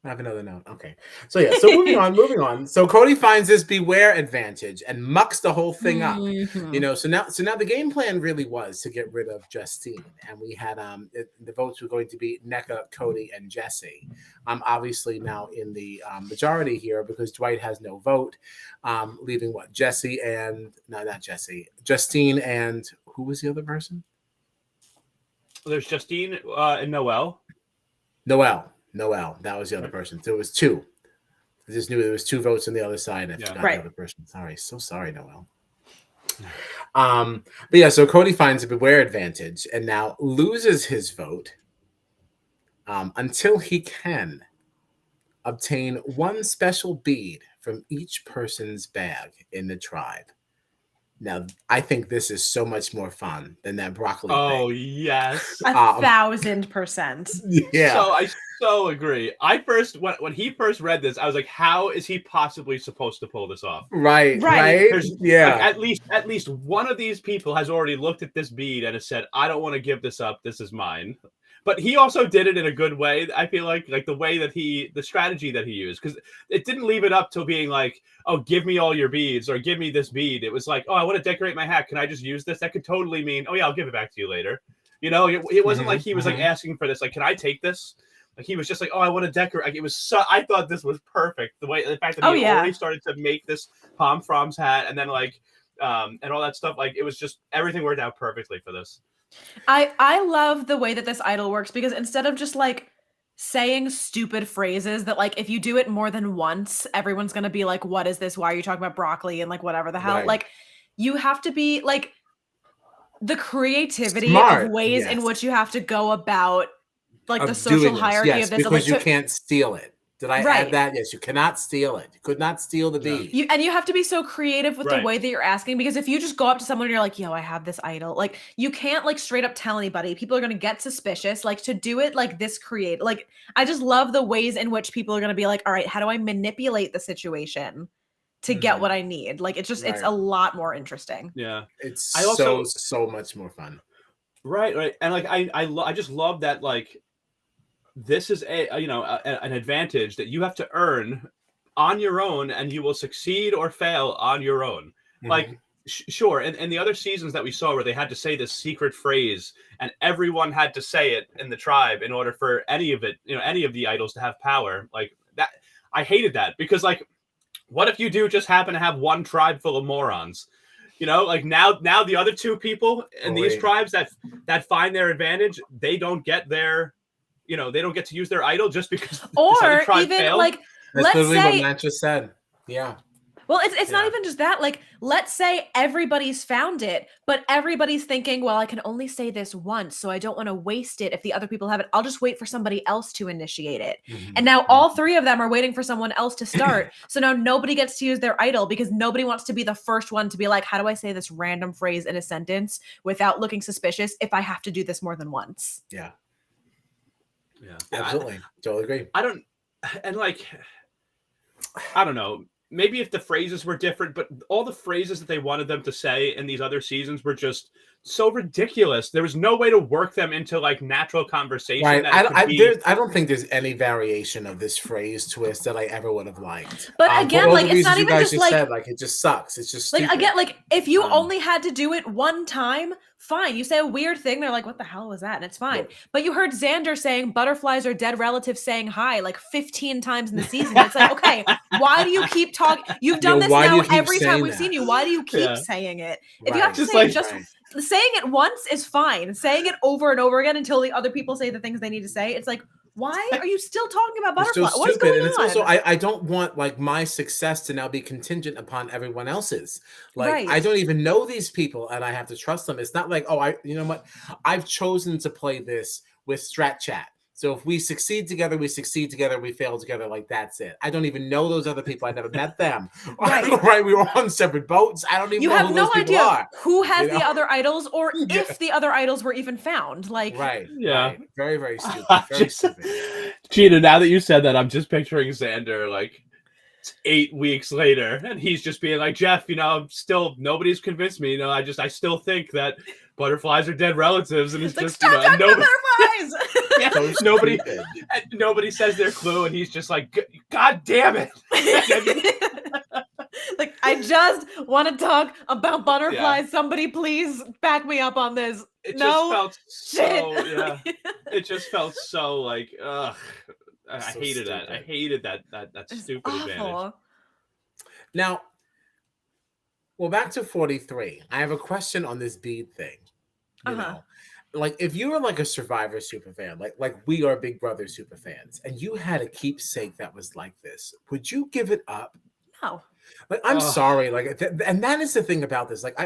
I have another note. Okay. So yeah, so moving on. So Cody finds this beware advantage and mucks the whole thing up. Mm-hmm. So now the game plan really was to get rid of Justine. And we had the votes were going to be Nneka, Cody, and Jesse. Obviously now in the majority here because Dwight has no vote. Leaving what? Justine and who was the other person? There's Justine and Noelle. Noelle, that was the other person. So it was two. I just knew there was two votes on the other side. I forgot the other person. Sorry, Noelle. But yeah, so Cody finds a beware advantage and now loses his vote until he can obtain one special bead from each person's bag in the tribe. Now, I think this is so much more fun than that broccoli thing. Yes. 1,000%. Yeah. So I so agree. When he first read this, I was like, how is he possibly supposed to pull this off? Right. Yeah. Like, at least one of these people has already looked at this bead and has said, I don't want to give this up. This is mine. But he also did it in a good way. I feel like the way that the strategy that he used, because it didn't leave it up to being like, oh, give me all your beads or give me this bead. It was like, oh, I want to decorate my hat. Can I just use this? That could totally mean, oh yeah, I'll give it back to you later. It wasn't like he was like asking for this. Like, can I take this? Like he was just like, oh, I want to decorate. Like it was so. I thought this was perfect. The fact that he already started to make this Palm From's hat, and then and all that stuff. Like it was just everything worked out perfectly for this. I love the way that this idol works because instead of just like saying stupid phrases that like if you do it more than once, everyone's gonna be like, what is this? Why are you talking about broccoli and like whatever the hell? Right. Like you have to be like the creativity of ways in which you have to go about like the social hierarchy of this. Because you can't steal it. Did I add that? Yes, you cannot steal it. You could not steal the bead. You have to be so creative with the way that you're asking, because if you just go up to someone and you're like, yo, I have this idol, like you can't like straight up tell anybody. People are going to get suspicious. Like to do it like this like I just love the ways in which people are going to be like, all right, how do I manipulate the situation to get what I need? Like it's just it's a lot more interesting. Yeah. It's so much more fun. Right. And like I just love that like this is an advantage that you have to earn on your own, and you will succeed or fail on your own. Mhm. Like, sure. And the other seasons that we saw where they had to say this secret phrase and everyone had to say it in the tribe in order for any of the idols to have power, like that. I hated that because, like, what if you do just happen to have one tribe full of morons? Like now the other two people in these tribes that find their advantage, they don't get their, they don't get to use their idol just because or even failed. like, That's let's literally say what Matt just said. Yeah. Well, it's not even just that. Like, let's say everybody's found it, but everybody's thinking, well, I can only say this once, so I don't want to waste it if the other people have it. I'll just wait for somebody else to initiate it. Mhm. And now all three of them are waiting for someone else to start. So now nobody gets to use their idol because nobody wants to be the first one to be like, how do I say this random phrase in a sentence without looking suspicious if I have to do this more than once? Yeah. Yeah. Absolutely. Totally agree. I don't know. Maybe if the phrases were different, but all the phrases that they wanted them to say in these other seasons were just so ridiculous. There was no way to work them into like natural conversation. Right. I I don't think there's any variation of this phrase twist that I ever would have liked. But again, like, it's not even just like, said, like, it just sucks. It's just stupid. like, again, like, if you only had to do it one time, fine. You say a weird thing, they're like, what the hell was that? And it's fine. Right. But you heard Xander saying butterflies are dead relatives saying hi like 15 times in the season. It's like, okay, why do you keep talking? You've done this why do now you keep every time saying we've that? seen you. Why do you keep Yeah. saying it? If you Right. have to Just say it like- just Right. saying it once is fine. Saying it over and over again until the other people say the things they need to say. It's like, why are you still talking about It's so butterflies? What is stupid. going And it's on? also, I don't want like my success to now be contingent upon everyone else's. Like, Right. I don't even know these people and I have to trust them. It's not like, you know what? I've chosen to play this with Strat Chat. So if we succeed together, we succeed together. We fail together. Like, that's it. I don't even know those other people. I never met them. Right. Right? We were on separate boats. I don't even You know have who no those people idea are. who has you the know? other idols or Yeah. if the other idols were even found. Like, Right. Yeah. Right. Very, very stupid. Very stupid. Gina, now that you said that, I'm just picturing Xander like 8 weeks later, and he's just being like, Jeff, still nobody's convinced me. I still think that butterflies are dead relatives, and it's like, just stop talking nobody, about butterflies. yeah, So nobody, stupid. nobody says their clue, and he's just like, God damn it! Like, I just want to talk about butterflies. Somebody please back me up on this. It No just felt so, shit. It just felt so like, ugh. I So hated that. I stupid. hated that It's stupid advantage. awful. Now, well, back to 43. I have a question on this bead thing. You know, like if you were like a Survivor super fan, like we are Big Brother super fans, and you had a keepsake that was like this, would you give it up? No. Like, I'm Ugh. sorry, like, and that is the thing about this. Like,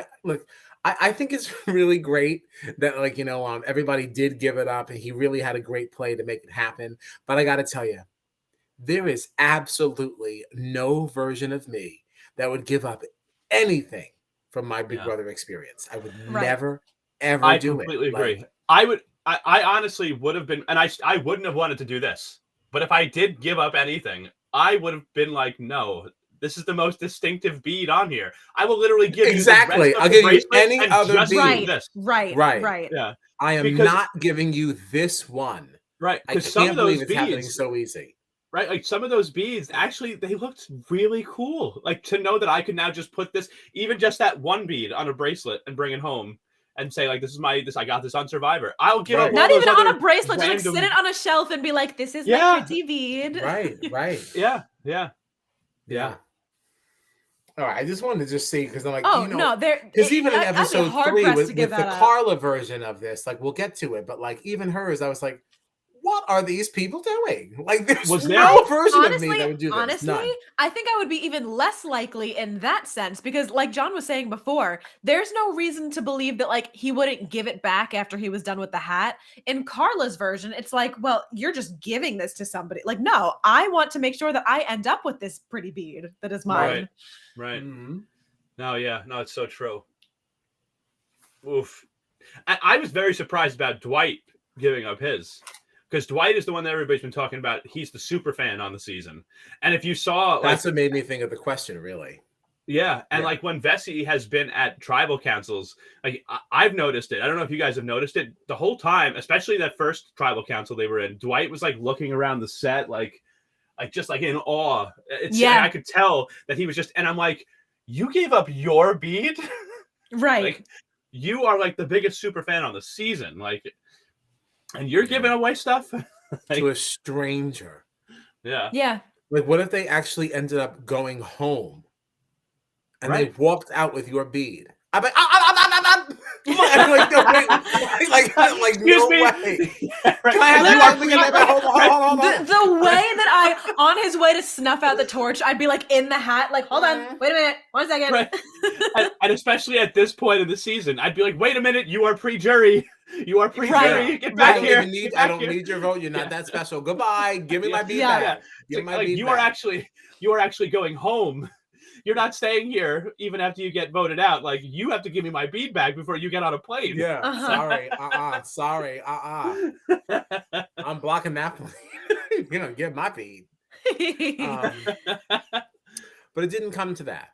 I think it's really great that, like, everybody did give it up, and he really had a great play to make it happen. But I got to tell you, there is absolutely no version of me that would give up anything from my Big Yeah. Brother experience. I would Right. never, ever I do completely it. agree. Like, I honestly would have been, and I wouldn't have wanted to do this. But if I did give up anything, I would have been like, no, this is the most distinctive bead on here. I will literally give Exactly. you the rest of I'll the give you bracelet any and other just bead. do Right. this. Right. Yeah. I am Because- not giving you this one. Right. I Because some can't of believe those it's happening beads, so easy. right? Like some of those beads, actually, they looked really cool. Like to know that I could now just put this, even just that one bead on a bracelet and bring it home and say, like, I got this on Survivor. I'll give up Right. all Not those even on other a bracelet, just like random- sit it on a shelf and be like, this is Yeah. my pretty bead. Right. Yeah. Yeah. All right. I just wanted to just see because I'm like, Oh no, because even in I'd be episode hard 3 pressed with to the give that up. Carla version of this, like we'll get to it, but like even hers, I was like, what are these people doing? Like there's Was there- no version honestly, of me that would do this. honestly, None. I think I would be even less likely in that sense because, like John was saying before, there's no reason to believe that like he wouldn't give it back after he was done with the hat. In Carla's version, it's like, well, you're just giving this to somebody. Like, no, I want to make sure that I end up with this pretty bead that is mine. Right. Mhm. No, yeah. No, it's so true. Oof. I was very surprised about Dwight giving up his. Because Dwight is the one that everybody's been talking about. He's the super fan on the season. And if you saw, like, That's what made me think of the question, really. Yeah, and Yeah. like when Vesey has been at tribal councils, like I've noticed it. I don't know if you guys have noticed it the whole time, especially that first tribal council they were in. Dwight was like looking around the set, like just like in awe. I could tell that he was just, and I'm like, you gave up your bead, Right. like you are like the biggest super fan on the season, like, and you're giving away stuff like, to a stranger. Yeah. Yeah. Like, what if they actually ended up going home and Right. they walked out with your bead? I'm like, like, no, wait, like Excuse no me. way. Yeah, right. Can I have Hold the way that on his way to snuff out the torch, I'd be like in the hat, like, hold on, wait a minute, 1 second. Right. And especially at this point in the season, I'd be like, wait a minute, you are pre-jury. You are pre-jury. Right. Get back here. I don't need your vote. You're not that special. Goodbye. Give me my bead back. Give me my bead you back. are actually going home. You're not staying here even after you get voted out. Like, you have to give me my bead back before you get on a plane. Yeah. Sorry. I'm blocking that plane. You're gonna get my bead. But it didn't come to that.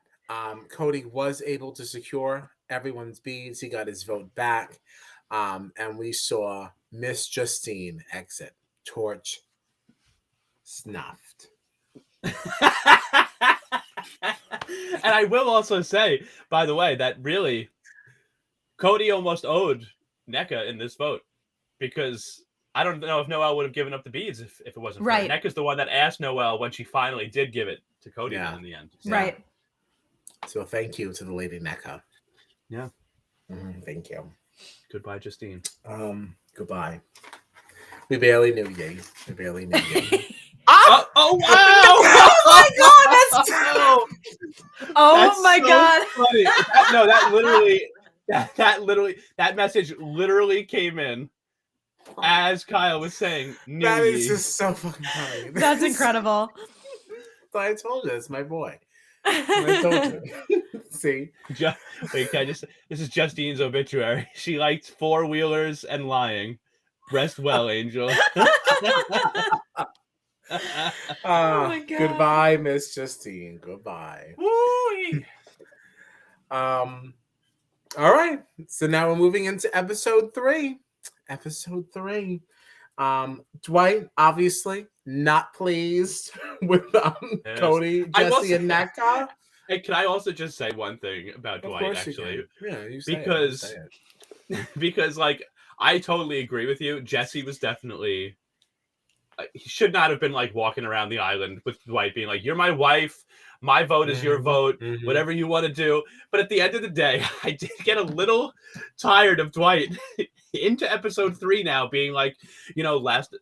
Cody was able to secure everyone's beads. He got his vote back. And we saw Miss Justine exit. Torch snuffed. And I will also say, by the way, that really Cody almost owed Nneka in this vote, because I don't know if Noelle would have given up the beads if it wasn't for her. Nneka's the one that asked Noelle when she finally did give it to Cody in the end. So. Right. So thank you to the lady Nneka. Yeah. Thank you. Goodbye, Justine. Goodbye. We barely knew you. Oh wow! Oh my god! Funny. That message literally came in as Kyle was saying. That is just so fucking funny. That's incredible. I told you, it's my boy. I told you. See? Wait, this is Justine's obituary. She liked four-wheelers and lying. Rest well, Angel. Oh my god. Goodbye, Miss Justine. Goodbye. Woo! All right. So now we're moving into episode 3. Dwight, obviously, not pleased with Cody, Jesse, and Nneka. Hey, can I also just say one thing about Dwight, actually? You say because it. because like I totally agree with you. Jesse was definitely he should not have been like walking around the island with Dwight being like, "You're my wife. My vote is your vote. Whatever you want to do." But at the end of the day, I did get a little tired of Dwight into episode 3 now being like, last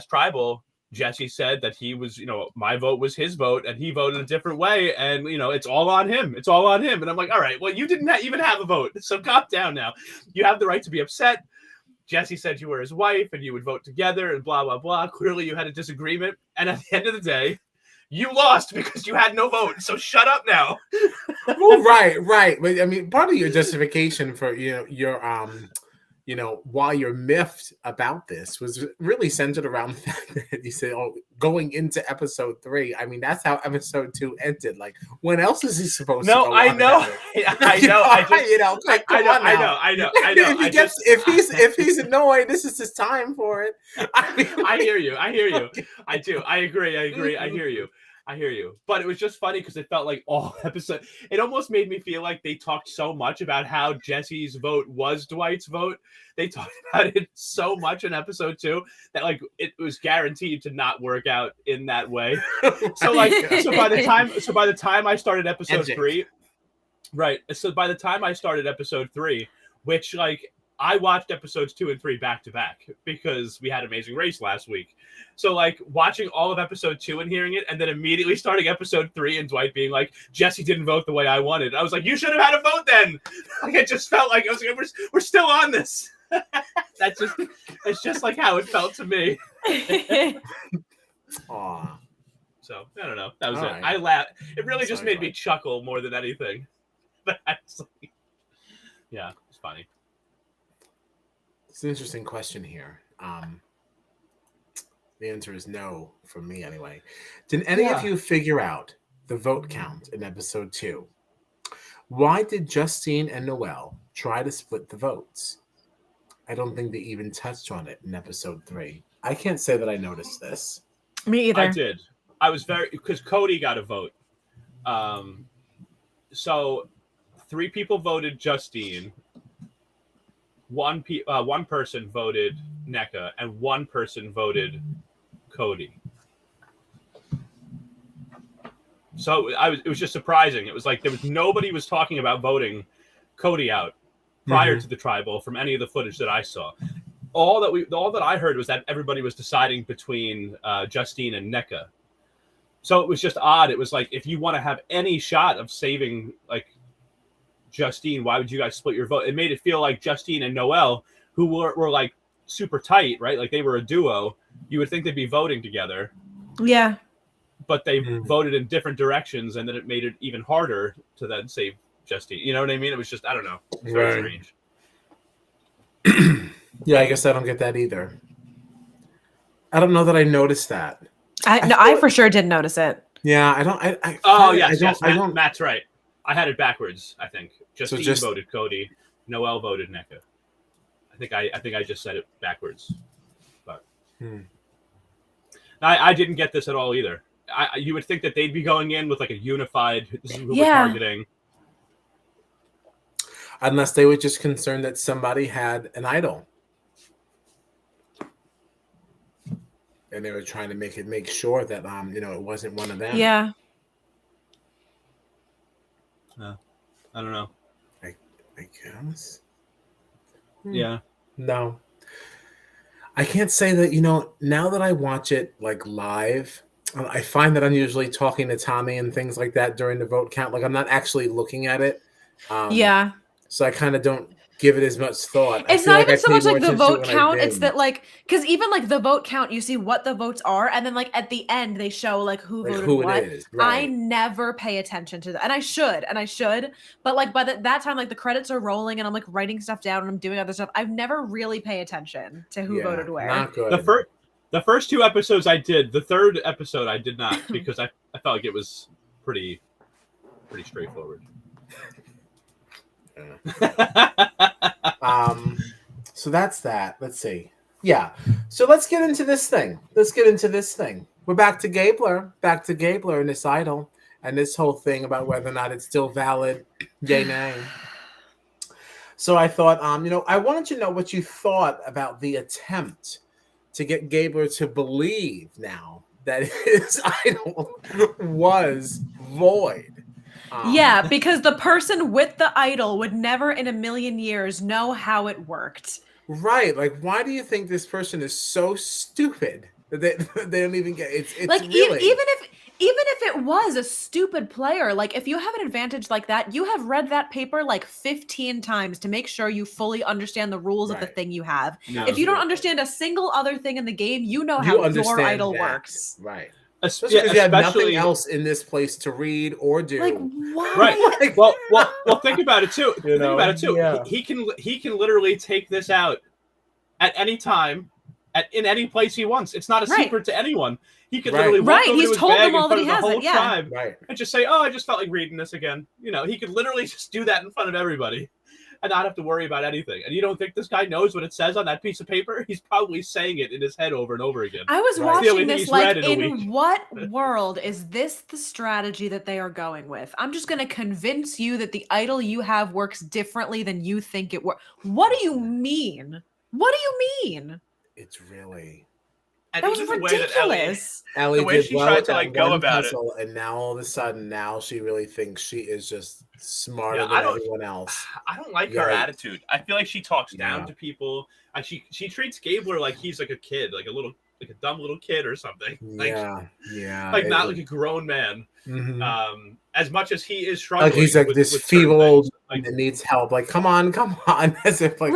tribal, Jesse said that he was, my vote was his vote and he voted a different way. And, it's all on him. It's all on him. And I'm like, all right, well, you didn't even have a vote. So calm down now. You have the right to be upset. Jesse said you were his wife and you would vote together and blah, blah, blah. Clearly you had a disagreement. And at the end of the day, you lost because you had no vote. So shut up now. Well, right. But I mean, part of your justification for, why you're miffed about this was really centered around the fact that you said, going into episode 3. I mean, that's how episode 2 ended. Like, when else is he supposed to go? I know. I know. If he's annoyed, this is his time for it. I hear you. I do. I agree. I hear you. But it was just funny because it felt like all episode. It almost made me feel like they talked so much about how Jesse's vote was Dwight's vote. They talked about it so much in episode 2 that like it was guaranteed to not work out in that way. So by the time I started episode 3, right? So by the time I started episode 3, which like I watched episodes 2 and 3 back to back because we had Amazing Race last week. So like watching all of episode 2 and hearing it and then immediately starting episode 3 and Dwight being like, Jesse didn't vote the way I wanted. I was like, you should have had a vote then. Like it just felt like I was like, we're still on this. It's just like how it felt to me. Aw. So I don't know. That was all it. right. I laughed. It really just made me chuckle more than anything. But I was like, yeah, it's funny. It's an interesting question here. The answer is no from me anyway. Did any of you figure out the vote count in episode 2. Why did Justine and Noelle try to split the votes? I don't think they even touched on it in episode 3. I can't say that I noticed this. Me either. I did. I was because Cody got a vote. So 3 people voted Justine. One person voted Nneka, and 1 person voted Cody. So it was just surprising. It was like nobody was talking about voting Cody out prior to the tribal from any of the footage that I saw. All that I heard was that everybody was deciding between Justine and Nneka. So it was just odd. It was like, if you want to have any shot of saving like Justine, why would you guys split your vote? It made it feel like Justine and Noelle, who were like super tight, right? Like they were a duo. You would think they'd be voting together. Yeah. But they voted in different directions, and then it made it even harder to then save Justine. You know what I mean? It was just, I don't know. It's very strange. Yeah, I guess I don't get that either. I don't know that I noticed that. I for sure didn't notice it. Yeah, I don't. Yes, Matt's right. I had it backwards. I think Justine voted Cody, Noelle voted Nneka. I think I just said it backwards, but I didn't get this at all either. You would think that they'd be going in with like a unified. This is who we're targeting. Unless they were just concerned that somebody had an idol. And they were trying to make sure that it wasn't one of them. Yeah. I don't know. I guess. Yeah. No. I can't say that, now that I watch it like live, I find that I'm usually talking to Tommy and things like that during the vote count. Like I'm not actually looking at it. Yeah. So I kind of don't give it as much thought. It's not even so much like the vote count. It's that like, because even like the vote count, you see what the votes are, and then like at the end they show like who voted what. It is. Right. I never pay attention to that, and I should. But like by that time, like the credits are rolling, and I'm like writing stuff down, and I'm doing other stuff. I've never really paid attention to who voted where. Not good. The first 2 episodes I did. The 3rd episode I did not because I felt like it was pretty straightforward. So that's that. Let's see. Yeah. So let's get into this thing. We're back to Gabler and this idol and this whole thing about whether or not it's still valid. Yay, nay. So I thought, I wanted to know what you thought about the attempt to get Gabler to believe now that his idol was void. Yeah, because the person with the idol would never in a million years know how it worked. Right. Like, why do you think this person is so stupid that they don't even get it? It's like, really... even if it was a stupid player, like if you have an advantage like that, you have read that paper like 15 times to make sure you fully understand the rules of the thing you have. No, if you don't understand a single other thing in the game, you know how your idol works. Right. Especially because you have nothing else in this place to read or do. Like, why? Right. Well, think about it too. Yeah. He can literally take this out at any time, in any place he wants. It's not a secret to anyone. He could literally walk over to his bag in front of the whole tribe and just say, "Oh, I just felt like reading this again." He could literally just do that in front of everybody and not have to worry about anything. And you don't think this guy knows what it says on that piece of paper? He's probably saying it in his head over and over again. I was watching this like, in what world is this the strategy that they are going with? I'm just going to convince you that the idol you have works differently than you think it works. What do you mean? What do you mean? It's really... And that was ridiculous. Ellie the way she tried to like go about it, and now all of a sudden, she really thinks she is just smarter than everyone else. I don't like her attitude. I feel like she talks down to people, and she treats Gabler like he's like a kid, like a dumb little kid or something. Like, like not like a grown man. Mm-hmm. As much as he is struggling, like he's like this feeble old man that needs help. Like, come on, as if like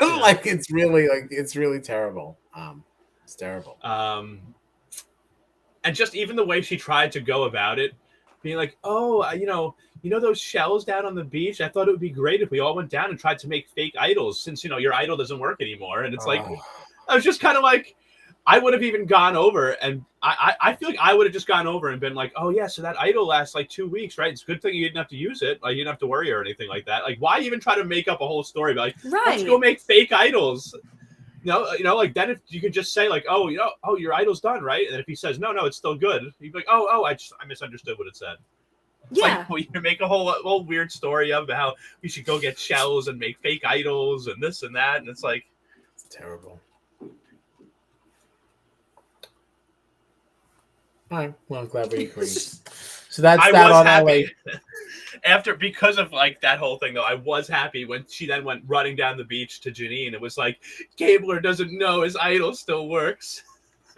like it's really terrible. It's terrible. And just even the way she tried to go about it, being like, "Oh, you know those shells down on the beach. I thought it would be great if we all went down and tried to make fake idols, since your idol doesn't work anymore." And it's like, I was just kind of like, I would have even gone over, and I feel like I would have just gone over and been like, oh yeah, so that idol lasts like 2 weeks, right? It's a good thing you didn't have to use it. Like you didn't have to worry or anything like that. Like why even try to make up a whole story? Like let's go make fake idols. Like then if you could just say like, oh, your idol's done, right? And if he says no, it's still good, you'd be like, oh, I misunderstood what it said. It's like, well, you make a whole weird story of how we should go get shells and make fake idols and this and that, and it's like it's terrible. All right, well, I'm glad we agree. So that's I that was on happy. LA. Because of like that whole thing though, I was happy when she then went running down the beach to Janine. It was like Gabler doesn't know his idol still works.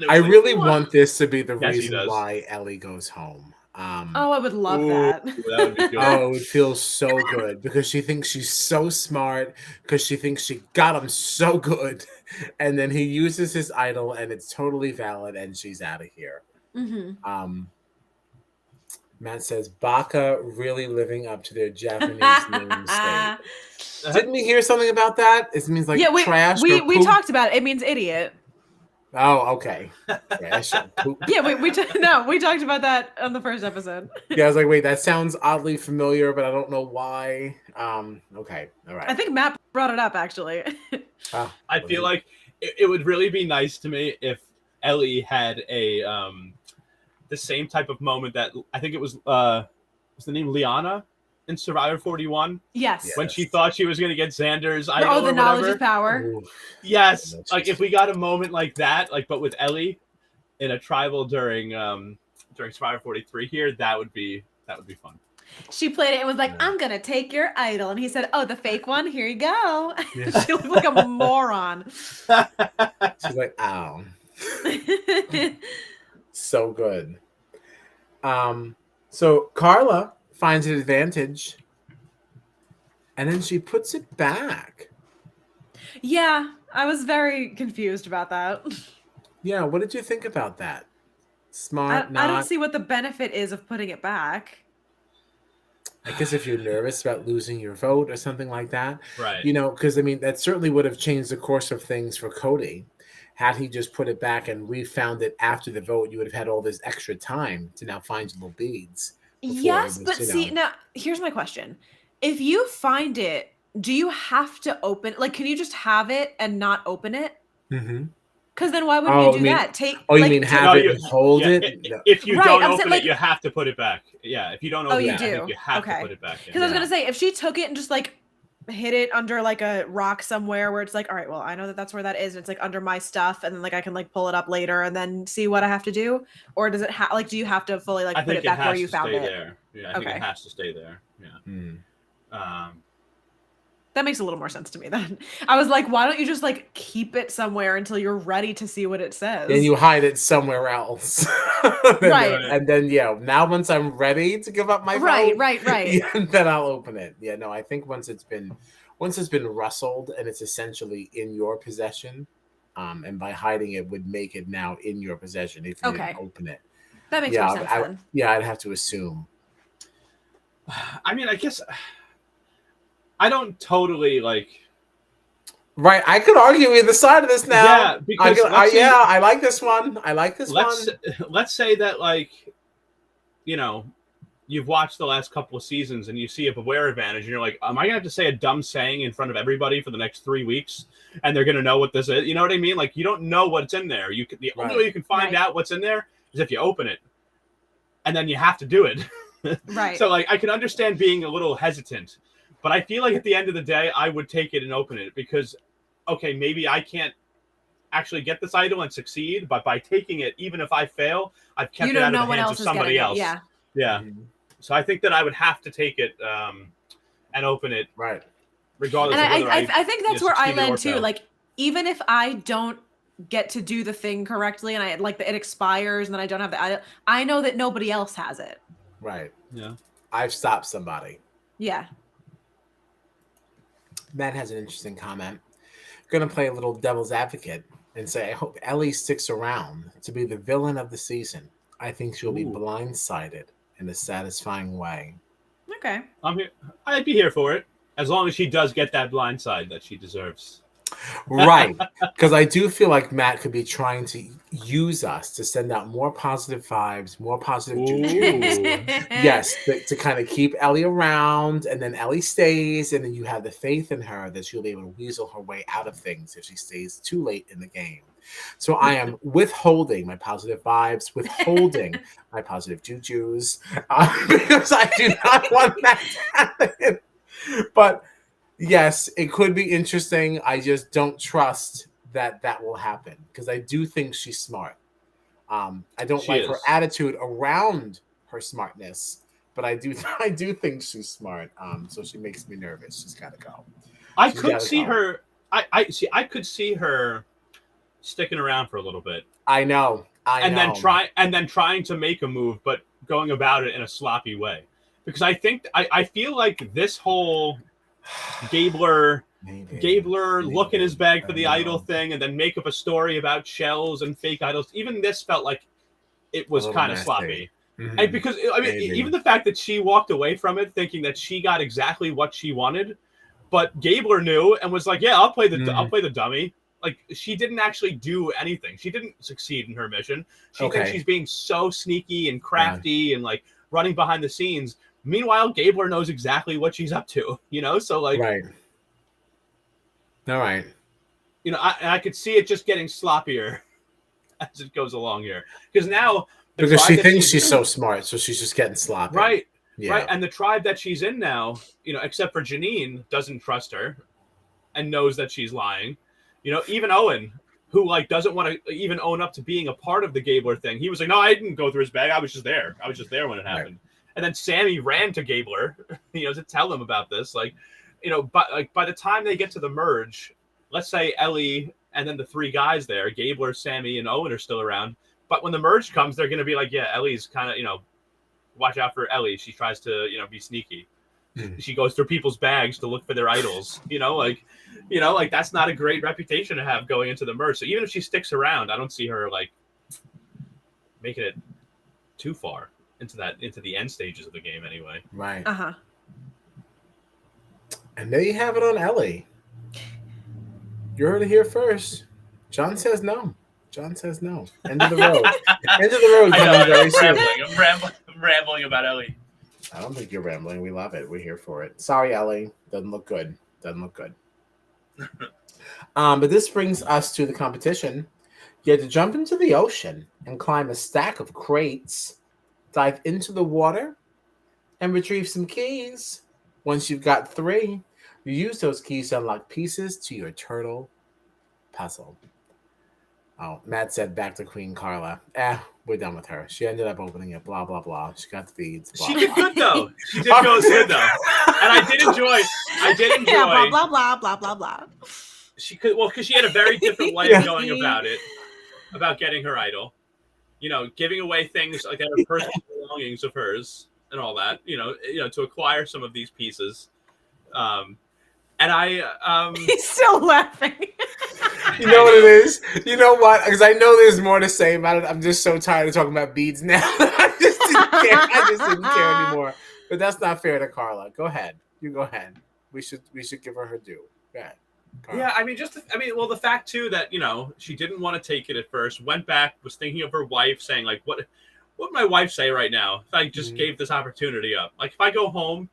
I really want this to be the reason why Ellie goes home. I would love that. That would be good. Oh, it would feel so good because she thinks she's so smart because she thinks she got him so good, and then he uses his idol and it's totally valid and she's out of here. Mm-hmm. Matt says Baka really living up to their Japanese name state. Didn't we hear something about that? It means like trash. We talked about it. It means idiot. Oh, okay. Trash or poop. Yeah, we talked about that on the first episode. Yeah, I was like, wait, that sounds oddly familiar, but I don't know why. Okay, all right. I think Matt brought it up actually. I feel like it would really be nice to me if Ellie had the same type of moment that I think it was the name Liana in Survivor 41. Yes. When she thought she was going to get Xander's idol. Oh, the knowledge is power. Ooh. Yes. Like if we got a moment like that, like but with Ellie in a tribal during Survivor 43 here, that would be fun. She played it and was like, I'm going to take your idol. And he said, oh, the fake one? Here you go. Yeah. She looked like a moron. She's like, ow. So good. So Carla finds an advantage and then she puts it back. Yeah, I was very confused about that. Yeah, what did you think about that? Smart, I don't see what the benefit is of putting it back. I guess if you're nervous about losing your vote or something like that. Right. Because I mean, that certainly would have changed the course of things for Cody. Had he just put it back and we found it after the vote, you would have had all this extra time to now find your little beads. Yes, but see, now here's my question. If you find it, do you have to open, like, can you just have it and not open it? Mm-hmm. Because then why wouldn't you do that? You mean have it and hold it? If you don't open it, you have to put it back. Yeah, if you don't open it, I think you have to put it back. Because I was going to say, if she took it and just like hid it under like a rock somewhere where it's like, all right, well, I know that that's where that is. And it's like under my stuff. And then like I can like pull it up later and then see what I have to do. Or does it like, do you have to fully like put it back where you found it? There. Yeah, I think it has to stay there. Yeah. That makes a little more sense to me then. I was like, why don't you just like keep it somewhere until you're ready to see what it says? And you hide it somewhere else. Right. And then, now once I'm ready to give up my vote, right. Then I'll open it. Yeah, no, I think once it's been rustled and it's essentially in your possession, and by hiding it would make it now in your possession if you didn't open it. That makes more sense then. Yeah, I'd have to assume. I mean, I guess I don't totally like. Right, I could argue either side of this now. Yeah, because I like this one. Let's say that like, you've watched the last couple of seasons and you see a beware advantage, and you're like, am I gonna have to say a dumb saying in front of everybody for the next 3 weeks, and they're gonna know what this is? You know what I mean? Like, you don't know what's in there. The only way you can find out what's in there is if you open it, and then you have to do it. Right. So like, I can understand being a little hesitant. But I feel like at the end of the day, I would take it and open it because, okay, maybe I can't actually get this idol and succeed, but by taking it, even if I fail, I've kept it out of the hands of somebody else. Yeah. Mm-hmm. So I think that I would have to take it and open it, right? Regardless. And I think that's where I land too. Like, even if I don't get to do the thing correctly, and I like it expires, and then I don't have the idol, I know that nobody else has it. Right. Yeah. I've stopped somebody. Yeah. Matt has an interesting comment. I'm going to play a little devil's advocate and say, I hope Ellie sticks around to be the villain of the season. I think she'll be blindsided in a satisfying way. Okay. I'm here. I'd be here for it, as long as she does get that blind side that she deserves. Right. Because I do feel like Matt could be trying to use us to send out more positive vibes, more positive juju. Yes, to kind of keep Ellie around, and then Ellie stays, and then you have the faith in her that she'll be able to weasel her way out of things if she stays too late in the game. So I am withholding my positive vibes, withholding my positive jujus, because I do not want that to happen. But yes, it could be interesting. I just don't trust that will happen because I do think she's smart. I don't like her attitude around her smartness, but I do think she's smart. So she makes me nervous. She's got to go. I could see her. I could see her sticking around for a little bit. I know. Then trying to make a move, but going about it in a sloppy way. Because I feel like this whole Gabler look in his bag for the idol thing, and then make up a story about shells and fake idols. Even this felt like it was kind of sloppy. Mm-hmm. And because even the fact that she walked away from it thinking that she got exactly what she wanted, but Gabler knew and was like, "Yeah, I'll play the dummy." Like, she didn't actually do anything. She didn't succeed in her mission. She thinks she's being so sneaky and crafty and like running behind the scenes. Meanwhile, Gabler knows exactly what she's up to, So like, right. All right. I could see it just getting sloppier as it goes along here. Because now because she thinks she's so smart, so she's just getting sloppy. Right. Yeah. Right. And the tribe that she's in now, except for Janine, doesn't trust her and knows that she's lying. Even Owen, who like doesn't want to even own up to being a part of the Gabler thing. He was like, "No, I didn't go through his bag. I was just there. I was just there when it happened." Right. And then Sammy ran to Gabler, to tell him about this. Like, but like by the time they get to the merge, let's say Ellie and then the three guys there, Gabler, Sammy, and Owen are still around. But when the merge comes, they're going to be like, "Yeah, Ellie's kind of, watch out for Ellie. She tries to, be sneaky. She goes through people's bags to look for their idols, like that's not a great reputation to have going into the merge. So even if she sticks around, I don't see her like making it too far into the end stages of the game anyway. Right. Uh-huh. And there you have it on Ellie. You heard it here first. John says no. End of the road. End of the road. I'm rambling about Ellie. I don't think you're rambling. We love it. We're here for it. Sorry, Ellie. Doesn't look good. But this brings us to the competition. You had to jump into the ocean and climb a stack of crates, dive into the water, and retrieve some keys. Once you've got 3, you use those keys to unlock pieces to your turtle puzzle. Oh, Matt said back to Queen Carla. We're done with her. She ended up opening it. Blah, blah, blah. She got the beads. Blah, she did good, though. She did go good, though. And I did enjoy. Yeah, blah, blah, blah, blah, blah, blah. She could, because she had a very different way of going about it, about getting her idol. Giving away things like that are personal belongings of hers and all that, to acquire some of these pieces. And He's still laughing. You know what it is? You know what? Because I know there's more to say about it. I'm just so tired of talking about beads now. I just didn't care anymore. But that's not fair to Carla. Go ahead. You go ahead. We should give her due. Go ahead. Carla. Yeah, well, the fact too that she didn't want to take it at first. Went back, was thinking of her wife, saying like, what would my wife say right now if I just gave this opportunity up? Like, if I go home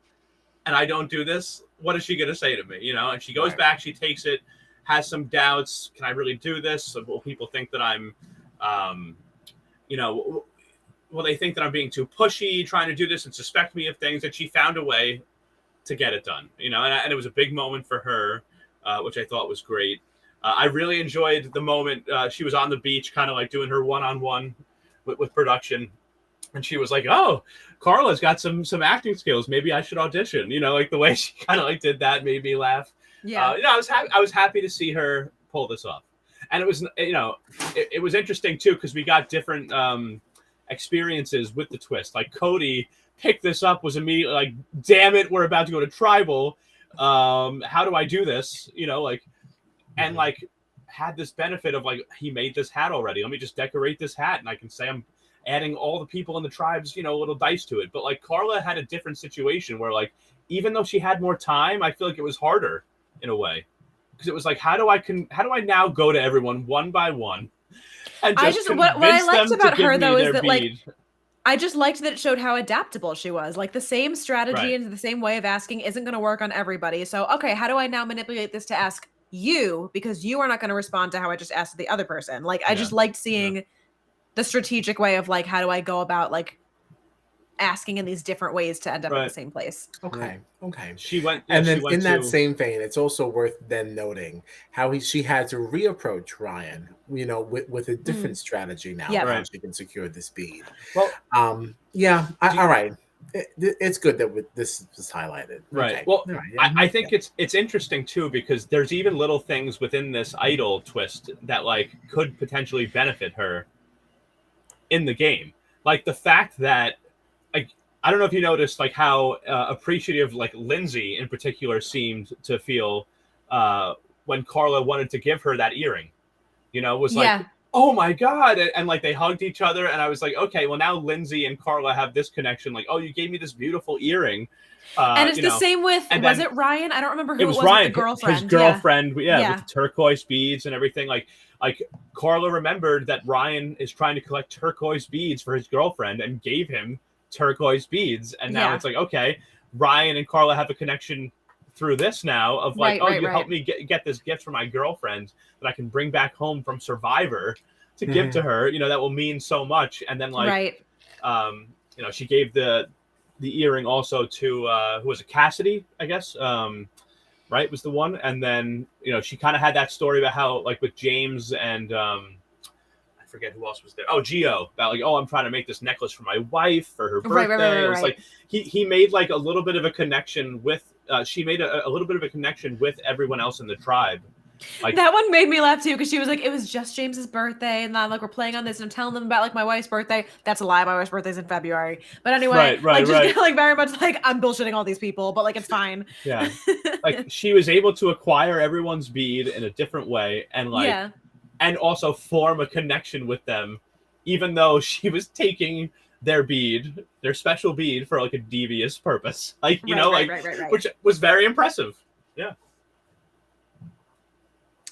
and I don't do this, what is she going to say to me? And she goes back, she takes it, has some doubts. Can I really do this? Will people think that I'm, will they think that I'm being too pushy, trying to do this and suspect me of things? And she found a way to get it done, and it was a big moment for her, which I thought was great. I really enjoyed the moment. She was on the beach, kind of like doing her one-on-one with production. And she was like, "Oh, Carla's got some acting skills. Maybe I should audition." Like the way she kind of like did that made me laugh. Yeah. I was happy to see her pull this off. And it was, it was interesting too, because we got different experiences with the twist. Like Cody picked this up, was immediately like, "Damn it, we're about to go to tribal. How do I do this?" And like had this benefit of like, he made this hat already. Let me just decorate this hat, and I can say I'm adding all the people in the tribes, a little dice to it. But like Carla had a different situation where like, even though she had more time, I feel like it was harder in a way, because it was like, how do I now go to everyone one by one and just what I convince liked them to about give her me though is their that like bead? I just liked that it showed how adaptable she was. Like the same strategy Right. and the same way of asking isn't going to work on everybody. So, okay, how do I now manipulate this to ask you because you are not going to respond to how I just asked the other person? Like I just liked seeing the strategic way of like how do I go about like asking in these different ways to end up at the same place. Okay. Okay. She went, And then she went in that to, same vein, it's also worth then noting how she had to reapproach Ryan, with a different strategy now Yeah. how Right. she can secure this bead. well, Yeah. All right. It's good that this was highlighted. right. Okay. Well, All right. Yeah. I think it's interesting too, because there's even little things within this idol twist that like could potentially benefit her in the game. Like the fact that, like, I don't know if you noticed like how appreciative like Lindsay in particular seemed to feel when Carla wanted to give her that earring. Was like, oh my God. And like they hugged each other. And I was like, okay, well now Lindsay and Carla have this connection. Like, oh, you gave me this beautiful earring. And it's the same with, and was then it Ryan? I don't remember who it was with Ryan, the girlfriend. his girlfriend. Yeah. With the turquoise beads and everything. Like Carla remembered that Ryan is trying to collect turquoise beads for his girlfriend and gave him turquoise beads. And now it's like, okay, Ryan and Carla have a connection through this now of like, you helped me get this gift for my girlfriend that I can bring back home from Survivor to give to her, that will mean so much. And then like, she gave the earring also to who was it, Cassidy, I guess, right, was the one. And then she kind of had that story about how like with James and I forget who else was there. Oh, Gio, about like, I'm trying to make this necklace for my wife for her birthday. Right. It was like he made like a little bit of a connection with she made a little bit of a connection with everyone else in the tribe. Like that one made me laugh too, because she was like, it was just James's birthday, and then like we're playing on this, and I'm telling them about like my wife's birthday. That's a lie. My wife's birthday's in February. But anyway, like very much like I'm bullshitting all these people, but like it's fine. Yeah, like she was able to acquire everyone's bead in a different way, and like and also form a connection with them, even though she was taking their bead, their special bead, for like a devious purpose. Like which was very impressive. Yeah.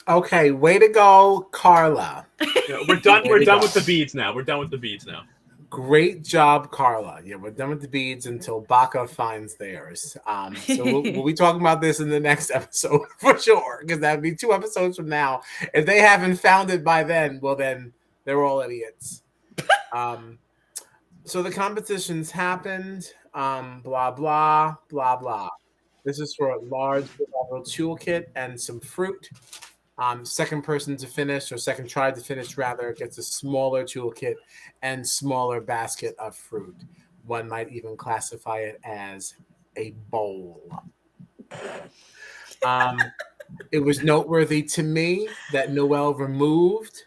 Okay, way to go, Carla. We're done. We're done with the beads now. Great job, Carla. Yeah, we're done with the beads until Baka finds theirs. So we'll be talking about this in the next episode for sure, because that would be 2 episodes from now. If they haven't found it by then, well, then they're all idiots. So the competitions happened. Blah blah blah blah. This is for a large toolkit and some fruit. Second person to finish, or second try to finish rather, gets a smaller toolkit and smaller basket of fruit. One might even classify it as a bowl. It was noteworthy to me that Noelle removed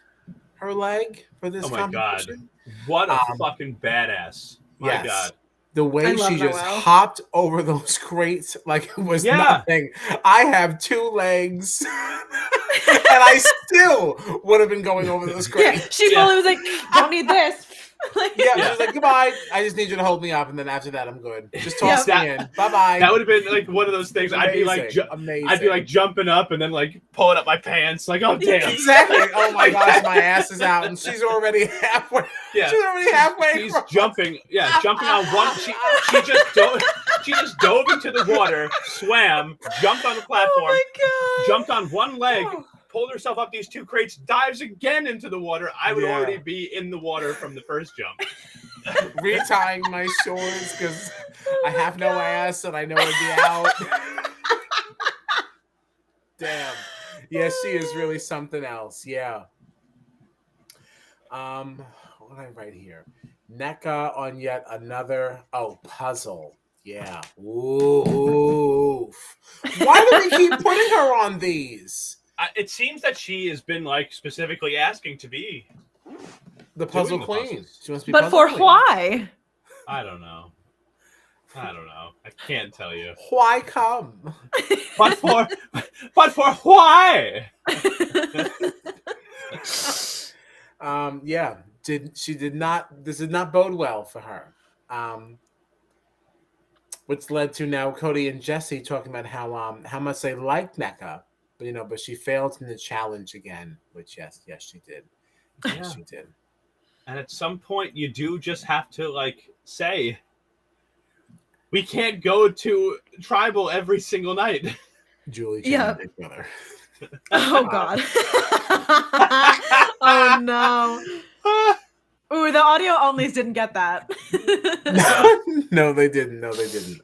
her leg for this competition. God. What a fucking badass. My God. The way she just hopped over those crates like it was nothing. I have 2 legs. And I still would have been going over those crates. Yeah, she probably was like, don't need this. She was like, goodbye. I just need you to hold me up, and then after that, I'm good. Just toss me in. Bye-bye. That would have been like one of those things. Amazing. I'd be like jumping up and then like pulling up my pants, like, oh damn. Exactly. Oh my gosh, my ass is out, and she's already halfway. Yeah. She's already halfway. She's jumping. Yeah, jumping on one. She just dove into the water, swam, jumped on the platform, jumped on one leg. Pulled herself up these 2 crates, dives again into the water. I would already be in the water from the first jump. Retying my shorts because I have no ass and I know I'd be out. Damn. Yeah, she is really something else. Yeah. What did I write here? Nneka on yet another puzzle. Yeah. Ooh. Why do we keep putting her on these? It seems that she has been like specifically asking to be the puzzle queen. She must be. But for queen. Why? I don't know. I can't tell you. Why come? But for why? Yeah. This did not bode well for her. Which led to now Cody and Jesse talking about how much they like Nneka, but she failed in the challenge again. Which yes, she did. Yes, Yeah. she did. And at some point, you do just have to like say, we can't go to tribal every single night. Julie Chen, Yep. Big Brother. Oh God. Oh no. Ooh, the audio onlys didn't get that. No, they didn't. No, they didn't.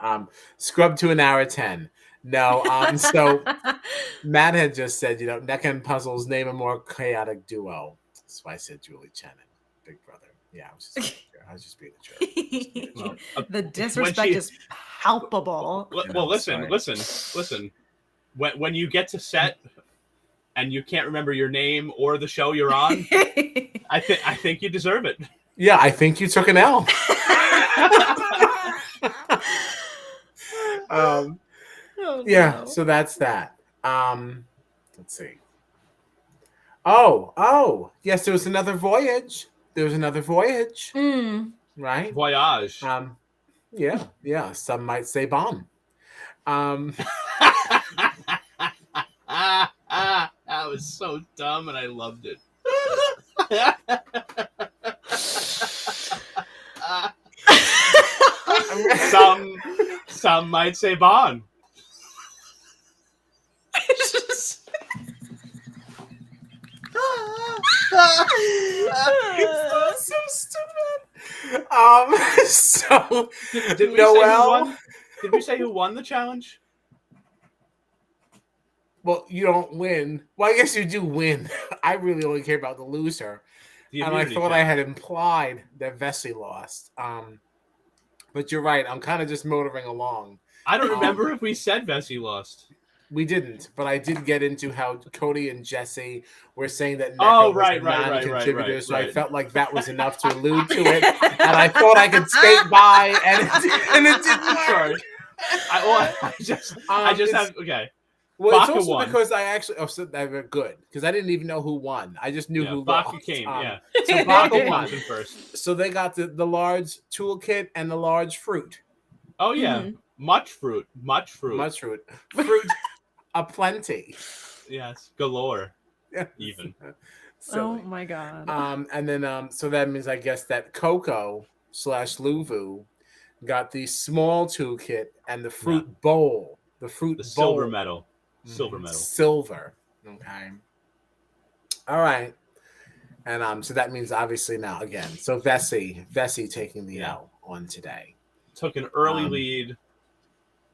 Scrub to an hour 10. No. So Matt had just said, Nneka and Puzzles name a more chaotic duo. That's why I said Julie Chen and Big Brother. Yeah, I was just being a jerk. Well, The disrespect is palpable. Well, listen. When you get to set and you can't remember your name or the show you're on, I think you deserve it. Yeah, I think you took an L. Oh, Yeah, no. so that's that. Let's see. Oh, yes, there was another voyage. Mm. Right? Voyage. Yeah. Some might say bomb. That was so dumb, and I loved it. Some might say Bond. It's so stupid. So Did we Noel. say who won? Did we say who won the challenge? Well, you don't win. Well, I guess you do win. I really only care about the loser. The And I immunity thought I challenge. had implied that Vesey lost. But you're right. I'm kind of just motoring along. I don't remember if we said Vesey lost. We didn't, but I did get into how Cody and Jesse were saying that Nneka Oh, was a right, non-contributor, so I right. felt like that was enough to allude to it, and I thought I could skate by, and it didn't work. Sorry. I just have okay. Well, it's Baca also won. because I actually so they were good because I didn't even know who won. I just knew who Baca lost. came. Yeah. So Baca Baca won won. first. So they got the large toolkit and the large fruit. Oh yeah, Mhm. much fruit. Fruit aplenty. Yes, galore. Yeah. Even. Silly. Oh my God. And then so that means I guess that Coco / Luvu got the small toolkit and the fruit bowl. The fruit The bowl. silver medal. Silver. Okay. All right. And so that means obviously now again. So Vesey taking the L on today. Took an early lead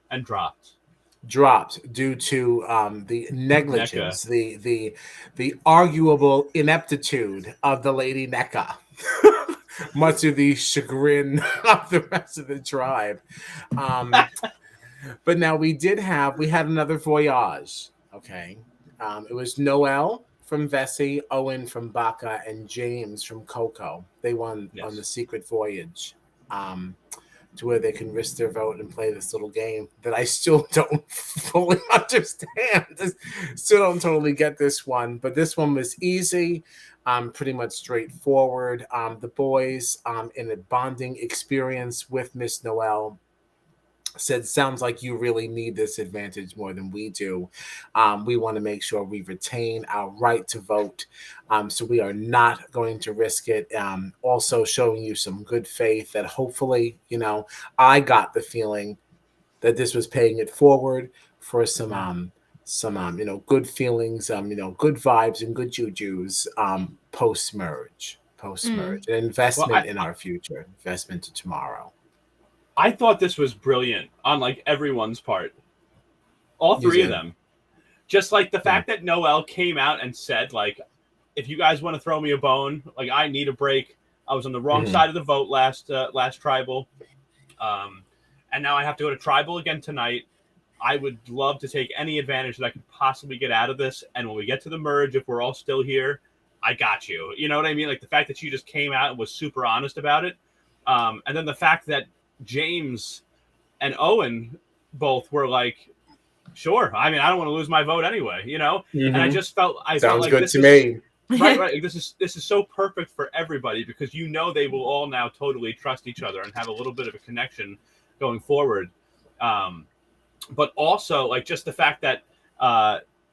and dropped due to the negligence, the arguable ineptitude of the Lady Nneka, much to the chagrin of the rest of the tribe. But now we had another voyage. Okay, it was Noel from Vesey, Owen from Baca, and James from Coco. They won on the secret voyage. To where they can risk their vote and play this little game that I still don't fully understand. Still don't totally get this one, but this one was easy, pretty much straightforward. The boys in a bonding experience with Miss Noel said, sounds like you really need this advantage more than we do. We want to make sure we retain our right to vote. So we are not going to risk it. Also showing you some good faith that hopefully, I got the feeling that this was paying it forward for some good feelings, good vibes and good jujus post-merge, an investment in our future, investment to tomorrow. I thought this was brilliant on like everyone's part. All three of them. Just like the fact that Noel came out and said, like, if you guys want to throw me a bone, like I need a break. I was on the wrong side of the vote last tribal. And now I have to go to tribal again tonight. I would love to take any advantage that I could possibly get out of this. And when we get to the merge, if we're all still here, I got you. You know what I mean? Like the fact that she just came out and was super honest about it. And then the fact that James and Owen both were like, sure. I mean, I don't want to lose my vote anyway, And I just felt sounds like good this to me. Right. This is so perfect for everybody because they will all now totally trust each other and have a little bit of a connection going forward. But also like just the fact that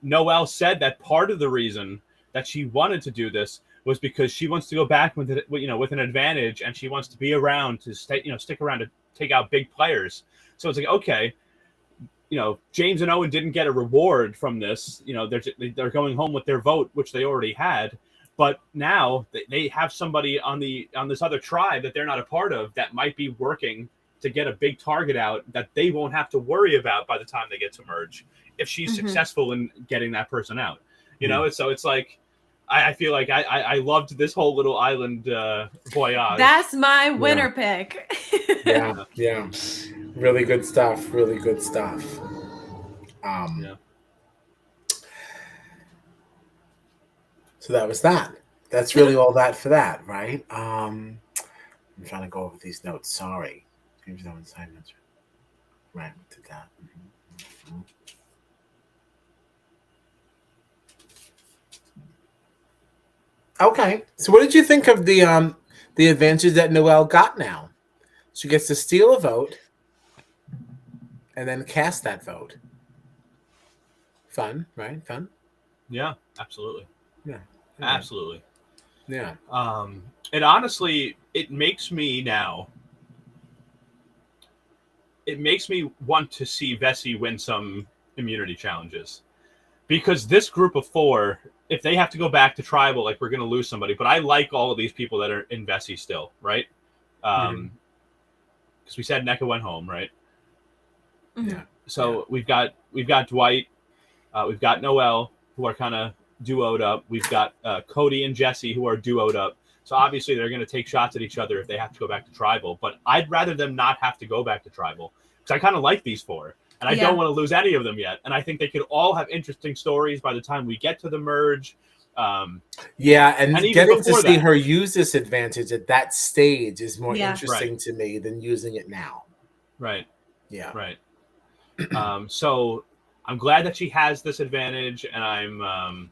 Noelle said that part of the reason that she wanted to do this was because she wants to go back with it, with an advantage, and she wants to be around to stick around to take out big players. So it's like, okay, James and Owen didn't get a reward from this. They're going home with their vote, which they already had. But now they have somebody on this other tribe that they're not a part of that might be working to get a big target out that they won't have to worry about by the time they get to merge if she's successful in getting that person out. So it's like, I feel like I loved this whole little island voyage. That's my winner pick. Yeah. Really good stuff. Really good stuff. So that was that. That's really all that for that, right? I'm trying to go over these notes. Sorry. Right, did that. Okay. So what did you think of the advantage that Noelle got now? She gets to steal a vote and then cast that vote. Fun, right? Fun? Yeah, absolutely. Yeah. Absolutely. Yeah. And honestly, it makes me want to see Vesey win some immunity challenges. Because this group of 4, if they have to go back to tribal, like, we're going to lose somebody. But I like all of these people that are in Vesey still, right? Because we said Nneka went home, right? Yeah. So we've got Dwight, we've got Noelle, who are kind of duoed up. We've got Cody and Jesse, who are duoed up. So obviously they're going to take shots at each other if they have to go back to tribal. But I'd rather them not have to go back to tribal because I kind of like these 4. And I don't want to lose any of them yet. And I think they could all have interesting stories by the time we get to the merge. And getting to see her use this advantage at that stage is more interesting to me than using it now. Right. Yeah. Right. So I'm glad that she has this advantage, and I'm, I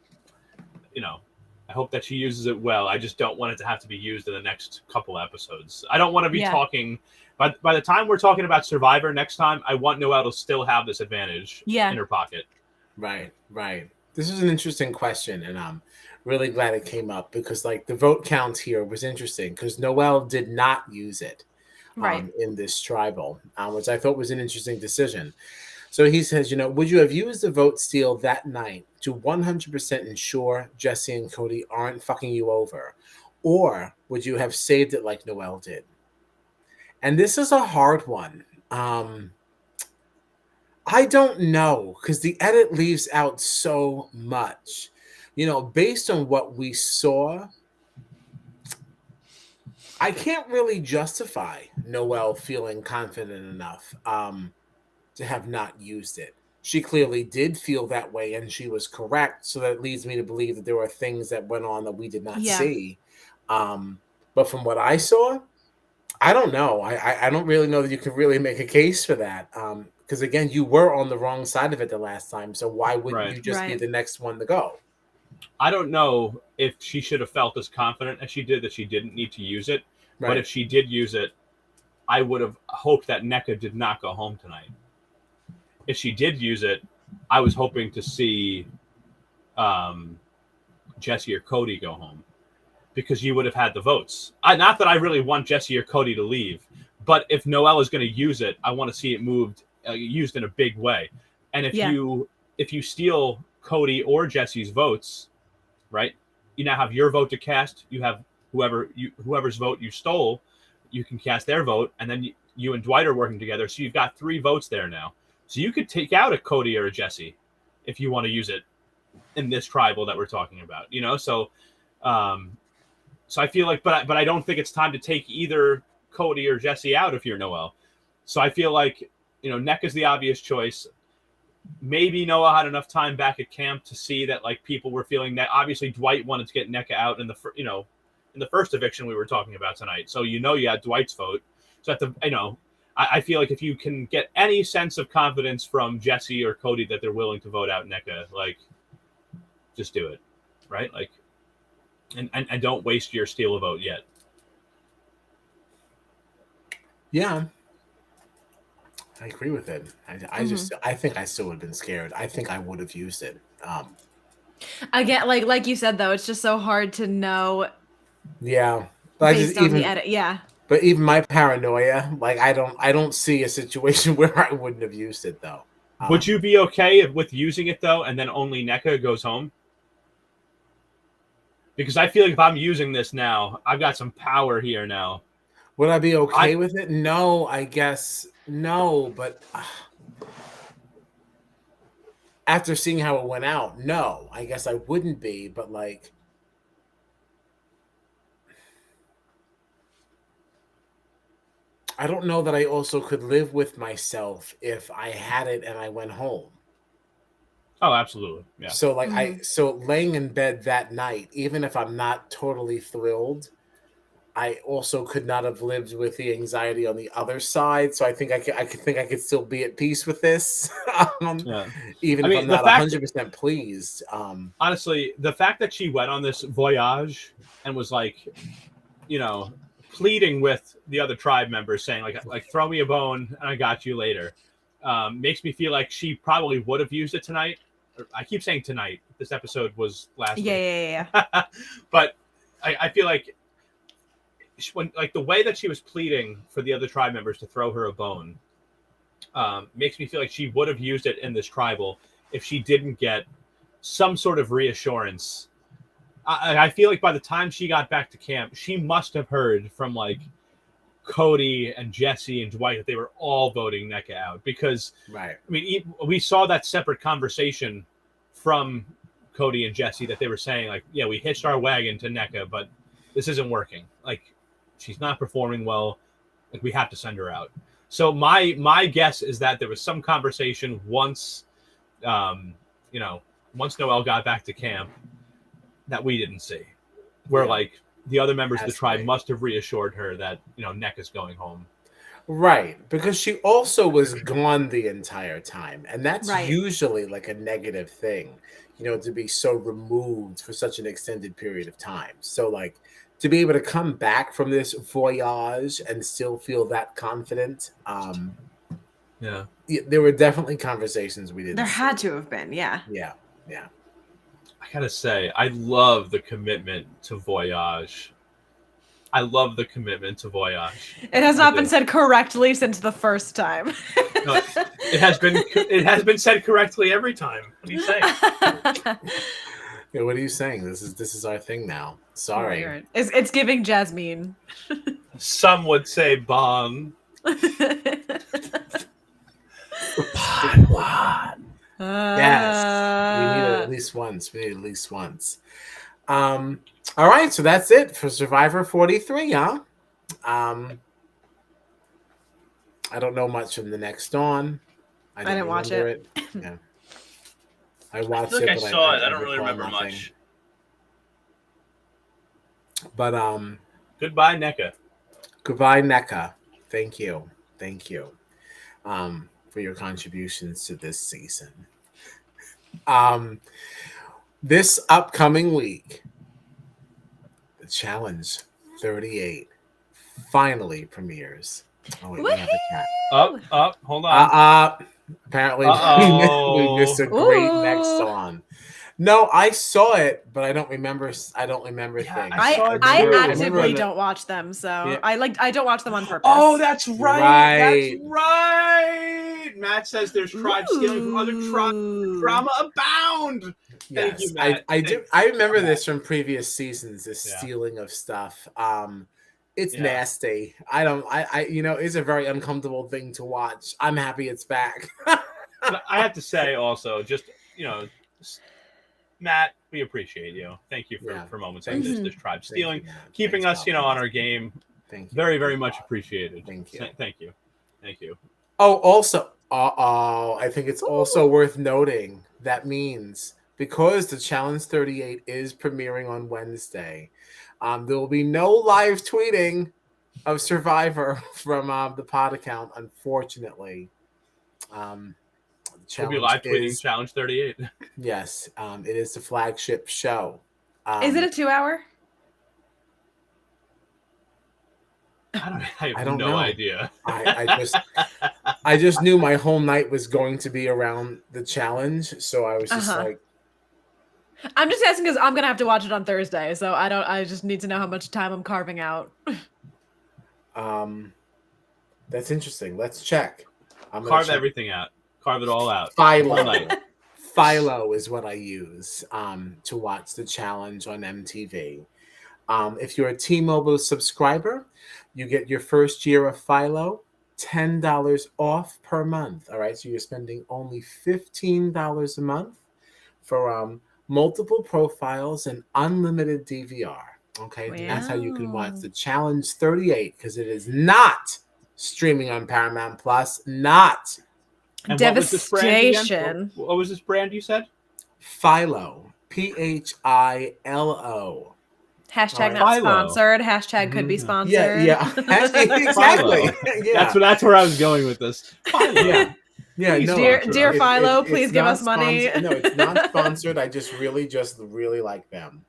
hope that she uses it well. I just don't want it to have to be used in the next couple episodes. I don't want to be talking. By the time we're talking about Survivor next time, I want Noelle to still have this advantage in her pocket. Right. This is an interesting question, and I'm really glad it came up because, like, the vote count here was interesting because Noelle did not use it in this tribal, which I thought was an interesting decision. So he says, would you have used the vote steal that night to 100% ensure Jesse and Cody aren't fucking you over? Or would you have saved it like Noelle did? And this is a hard one. I don't know because the edit leaves out so much. Based on what we saw, I can't really justify Noelle feeling confident enough to have not used it. She clearly did feel that way, and she was correct. So that leads me to believe that there were things that went on that we did not see. But from what I saw, I don't know. I don't really know that you can really make a case for that. Because, again, you were on the wrong side of it the last time. So why wouldn't you just be the next one to go? I don't know if she should have felt as confident as she did that she didn't need to use it. Right. But if she did use it, I would have hoped that Nneka did not go home tonight. If she did use it, I was hoping to see Jesse or Cody go home because you would have had the votes. Not that I really want Jesse or Cody to leave, but if Noelle is going to use it, I want to see it used in a big way. And if you steal Cody or Jesse's votes, right, you now have your vote to cast. You have whoever's vote you stole, you can cast their vote, and then you and Dwight are working together. So you've got 3 votes there now. So you could take out a Cody or a Jesse if you want to use it in this tribal that we're talking about, So I feel like, but I don't think it's time to take either Cody or Jesse out if you're Noelle. So I feel like, Nneka's the obvious choice. Maybe Noelle had enough time back at camp to see that, like, people were feeling that. Obviously, Dwight wanted to get Nneka out in the first eviction we were talking about tonight. So you had Dwight's vote. So I feel like if you can get any sense of confidence from Jesse or Cody that they're willing to vote out Nneka, like, just do it, right? Like, and don't waste your steal a vote yet. Yeah. I agree with it. I just I think I still would have been scared. I think I would have used it. Again, like you said though, it's just so hard to know Yeah, but I just based on the even edit. Yeah. but even my paranoia, like I don't see a situation where I wouldn't have used it though. Would you be okay with using it though, and then only Nneka goes home? Because I feel like if I'm using this now, I've got some power here now. Would I be okay with it? No, I guess no, but after seeing how it went out, no, I guess I wouldn't be, but like I don't know that I also could live with myself if I had it and I went home. Oh, absolutely. Yeah. So like so laying in bed that night, even if I'm not totally thrilled, I also could not have lived with the anxiety on the other side. So I think I could still be at peace with this, even if I'm not 100% pleased. Honestly, the fact that she went on this voyage and was like, pleading with the other tribe members, saying like throw me a bone and I got you later, makes me feel like she probably would have used it tonight. I keep saying tonight. This episode was last week. Yeah. But I feel like when like the way that she was pleading for the other tribe members to throw her a bone makes me feel like she would have used it in this tribal if she didn't get some sort of reassurance. I feel like by the time she got back to camp, she must have heard from like Cody and Jesse and Dwight that they were all voting Nneka out, because right. I mean, we saw that separate conversation from Cody and Jesse that they were saying like, yeah, we hitched our wagon to Nneka, but this isn't working. Like, she's not performing well. Like, we have to send her out. So my guess is that there was some conversation once, once Noelle got back to camp that we didn't see, where like the other members of the tribe must have reassured her that, Nneka's going home. Right, because she also was gone the entire time, and that's usually like a negative thing, to be so removed for such an extended period of time. So like to be able to come back from this voyage and still feel that confident, there were definitely conversations we didn't. There had to have been, yeah. I gotta say, I love the commitment to Voyage. It has not been said correctly since the first time. No, it has been said correctly every time. What are you saying? Yeah, what are you saying? This is our thing now. Sorry. Right. It's giving Jasmine. Some would say Bon. Yes, we need it at least once. All right, so that's it for Survivor 43, huh? I don't know much from the next Dawn. I didn't watch it. Yeah, I watched it. But I saw it. I don't really remember much. But goodbye, Nneka. Goodbye, Nneka. Thank you for your contributions to this season. This upcoming week, the Challenge 38 finally premieres. Oh, wait, we have a cat. Up, hold on. Apparently we missed a great next song. No, I saw it, but I don't remember things. I actively don't watch them, so I don't watch them on purpose. Oh, that's right. That's right. Matt says there's tribe stealing from other tribes. Drama abound. Yes, thank you, Matt. I do. I remember this from previous seasons. This stealing of stuff. It's nasty. It's a very uncomfortable thing to watch. I'm happy it's back. I have to say also, just Matt, we appreciate you. Thank you for moments like this tribe stealing, keeping us, on our game. Thank you. Very, very much appreciated. Thank you. Thank you. Oh, also, I think it's also worth noting that means because the Challenge 38 is premiering on Wednesday, there will be no live tweeting of Survivor from the pod account, unfortunately. We'll be live tweeting Challenge 38. Yes, it is the flagship show. Is it a 2-hour? I have no idea. I I just knew my whole night was going to be around the challenge, so I was just like, I'm just asking because I'm gonna have to watch it on Thursday, so I just need to know how much time I'm carving out. that's interesting. Let's check. I'm gonna Carve check. everything out. Carve it all out. Philo. All night. Philo is what I use to watch the challenge on MTV. If you're a T-Mobile subscriber, you get your first year of Philo, $10 off per month. All right, so you're spending only $15 a month for multiple profiles and unlimited DVR. Okay, and that's how you can watch the Challenge 38 because it is not streaming on Paramount Plus. Not. And Devastation. What was this brand you said? Philo. PHILO. Hashtag not Philo. sponsored. Hashtag could be sponsored. Yeah. Exactly. Yeah. That's where I was going with this. Yeah. Yeah, no, dear Philo, please give us money. No, it's not sponsored. I just really like them.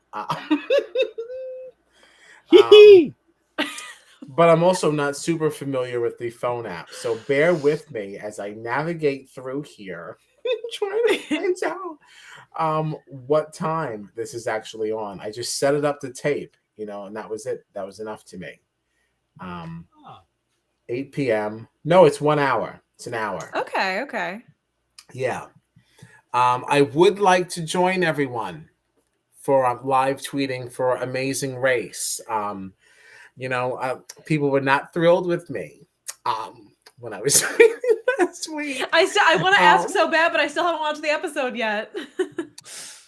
But I'm also not super familiar with the phone app, so bear with me as I navigate through here, trying to find out what time this is actually on. I just set it up to tape, and that was it. That was enough to me. 8 p.m. No, it's 1 hour. It's an hour. Okay. Yeah. I would like to join everyone for live tweeting for Amazing Race. People were not thrilled with me when I was tweeting last week. I want to ask so bad, but I still haven't watched the episode yet.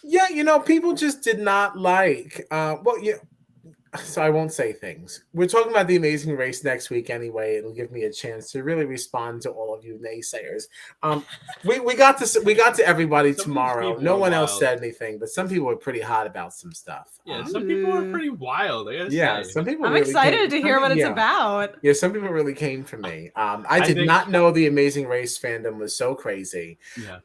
Yeah, people just did not like. So I won't say things. We're talking about the Amazing Race next week anyway. It'll give me a chance to really respond to all of you naysayers. We got to everybody tomorrow. No one else said anything, but some people were pretty hot about some stuff. Yeah, some people were pretty wild. I gotta say. Some people. I'm really excited to hear what it's about. Yeah, some people really came for me. I did not know the Amazing Race fandom was so crazy. Yeah.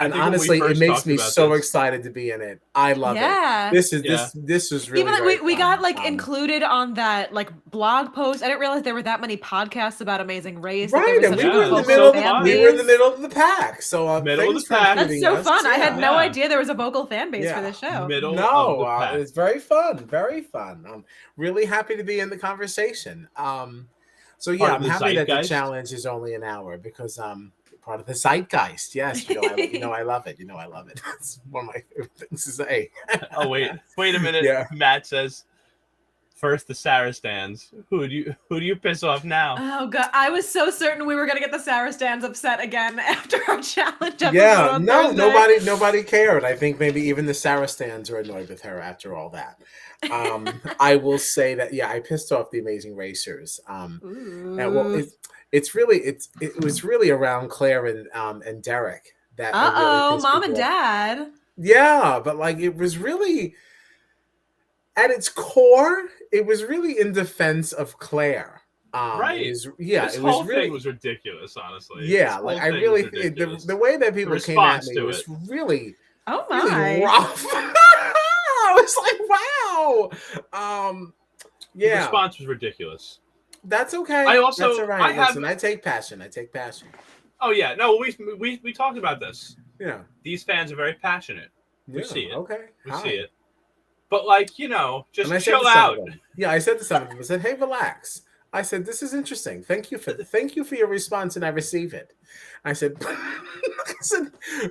And honestly, it makes me so excited to be in it. I love it. This is really even we got included on that blog post. I didn't realize there were that many podcasts about Amazing Race. Right, and we were in the middle. We were in the middle of the pack. So middle of the pack. That's so fun. I had no idea there was a vocal fan base for this show. It's very fun. Very fun. I'm really happy to be in the conversation. So yeah, I'm happy that the challenge is only an hour because part of the zeitgeist. Yes, I love it. I love it. It's one of my favorite things to say. Oh wait a minute. Yeah. Matt says, first the Sarastans. Who do you piss off now? Oh god, I was so certain we were gonna get the Sarastans upset again after our challenge. Yeah, no, nobody cared. I think maybe even the Sarastans are annoyed with her after all that. I will say that I pissed off the Amazing Racers. And it was really around Claire and Derek that. Really mom and dad. Yeah, but it was really at its core, it was really in defense of Claire. Right. This whole thing was ridiculous, honestly. Yeah, I really think the way that people came at me was really really rough. I was like, wow. The response was ridiculous. That's okay. That's all right. Listen, I take passion. Oh yeah, no, we talked about this. Yeah, these fans are very passionate. We see it. Okay, we see it. But just chill out. Yeah, I said to some of them, I said, "Hey, relax." I said, "This is interesting. Thank you for your response, and I receive it." I said,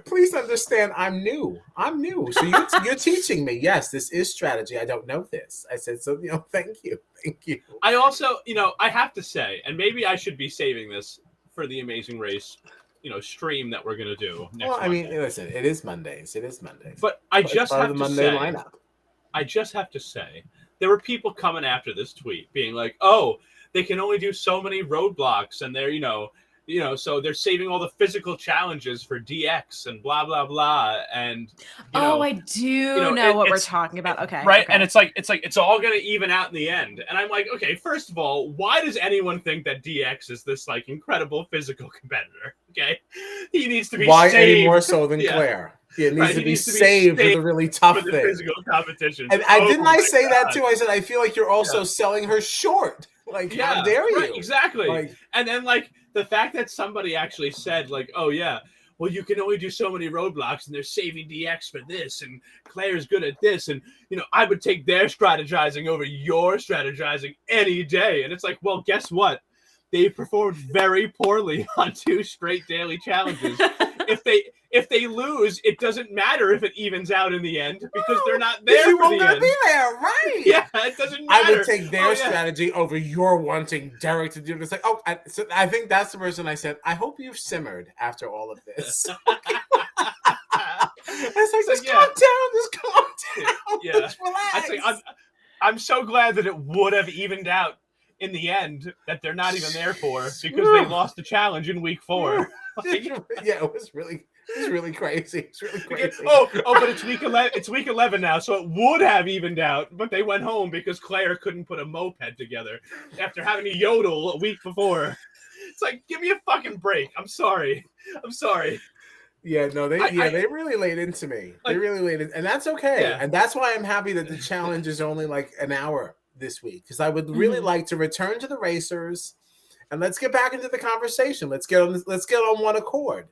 "Please understand, I'm new. So you're teaching me. Yes, this is strategy. I don't know this." I said, "So thank you." I also, I have to say, and maybe I should be saving this for the Amazing Race, stream that we're gonna do next. Well, I mean, listen, it is Mondays. But I just have to say, lineup. I just have to say, there were people coming after this tweet, being like, "Oh, they can only do so many roadblocks, and they're, so they're saving all the physical challenges for DX and blah blah blah." And I do know what we're talking about. Okay, right? Okay. And it's all gonna even out in the end. And I'm like, okay, first of all, why does anyone think that DX is this incredible physical competitor? Okay, he needs to be saved. Any more so than Claire? It needs to be saved for the really tough thing. Physical competition. And I say that too. I said I feel like you're also selling her short. Like, how dare you? Right, exactly. Like, and then like the fact that somebody actually said like, oh yeah, well you can only do so many roadblocks and they're saving DX for this and Claire's good at this and I would take their strategizing over your strategizing any day. And it's like, well, guess what? They performed very poorly on 2 straight daily challenges. If they lose, it doesn't matter if it evens out in the end because they're not there. You for won't the end. be there, right? Yeah, it doesn't matter. I would take their strategy over your wanting Derek to do this. Like, so I think that's the person I said, I hope you've simmered after all of this. It's like, just calm down, just calm down. Yeah. Just relax. I'm so glad that it would have evened out in the end that they're not even there for because they lost the challenge in week 4. Yeah, it was really crazy. It's really crazy. But it's week 11. It's week 11 now, so it would have evened out. But they went home because Claire couldn't put a moped together after having to yodel a week before. It's like, give me a fucking break. I'm sorry. Yeah, no, they really laid into me. Like, they really laid in, and that's okay. Yeah. And that's why I'm happy that the challenge is only like an hour this week because I would really like to return to the racers. And let's get back into the conversation. Let's get on one accord.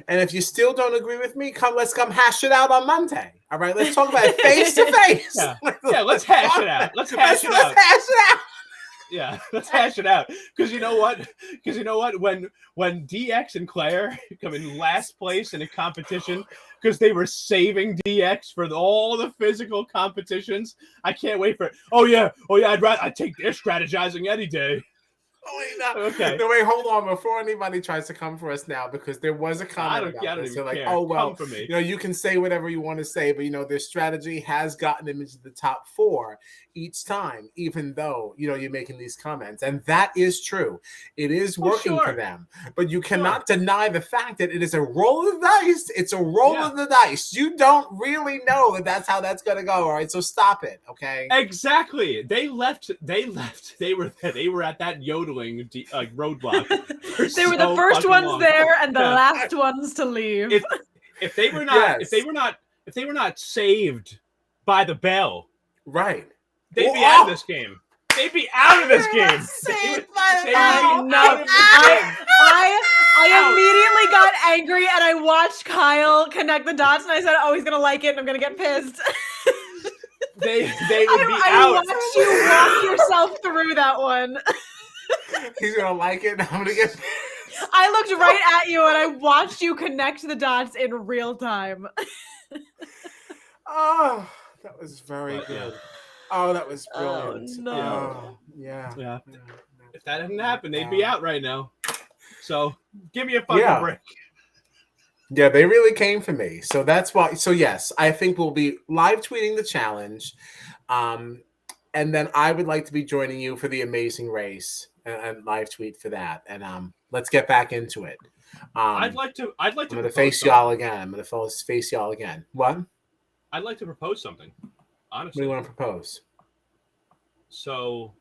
And if you still don't agree with me, let's come hash it out on Monday. All right, let's talk about it face to face. Yeah, let's hash it out. Let's hash it out. Yeah, let's hash it out. Because you know what? When DX and Claire come in last place in a competition because they were saving DX for all the physical competitions, I can't wait for it. Oh yeah, I'd take their strategizing any day. Oh, wait, no. Okay. No, wait, hold on. Before anybody tries to come for us now, because there was a comment about this. They're like, oh, well, you can say whatever you want to say, but, their strategy has gotten them into the top 4 each time, even though, you're making these comments. And that is true. It is working for them. But you cannot deny the fact that it is a roll of the dice. It's a roll of the dice. You don't really know that that's how that's going to go. All right, so stop it, okay? Exactly. They left. They were at that yodeling roadblock. They were the first ones there and the last ones to leave. If they were not if they were not saved by the bell, right, they'd be out of this game. They'd be out of this game. I immediately got angry and I watched Kyle connect the dots and I said, oh, he's gonna like it and I'm gonna get pissed. They would be out. I watched you walk yourself through that one. He's gonna like it. I'm gonna get. I looked right at you and I watched you connect the dots in real time. Oh, that was very good. Oh, that was brilliant. Oh, no. Yeah. If that hadn't happened, they'd be out right now. So give me a fucking break. Yeah, they really came for me. So that's why. So yes, I think we'll be live tweeting the challenge. And then I would like to be joining you for the amazing race and live tweet for that. And let's get back into it. I'd like to. I'm going to face y'all again. I'm going to face y'all again. What? I'd like to propose something. Honestly. What do you want to propose? So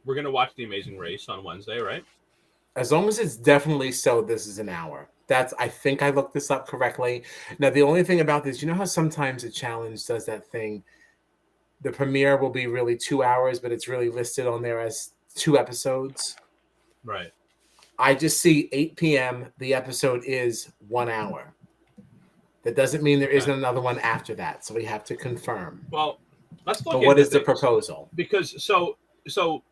we're going to watch the amazing race on Wednesday, right? As long as it's definitely so, this is an hour. I think I looked this up correctly. Now, the only thing about this, how sometimes a challenge does that thing? The premiere will be really 2 hours, but it's really listed on there as 2 episodes. Right. I just see 8 p.m. The episode is 1 hour. That doesn't mean there isn't another one after that. So we have to confirm. Well, let's look. But what is the proposal? Because so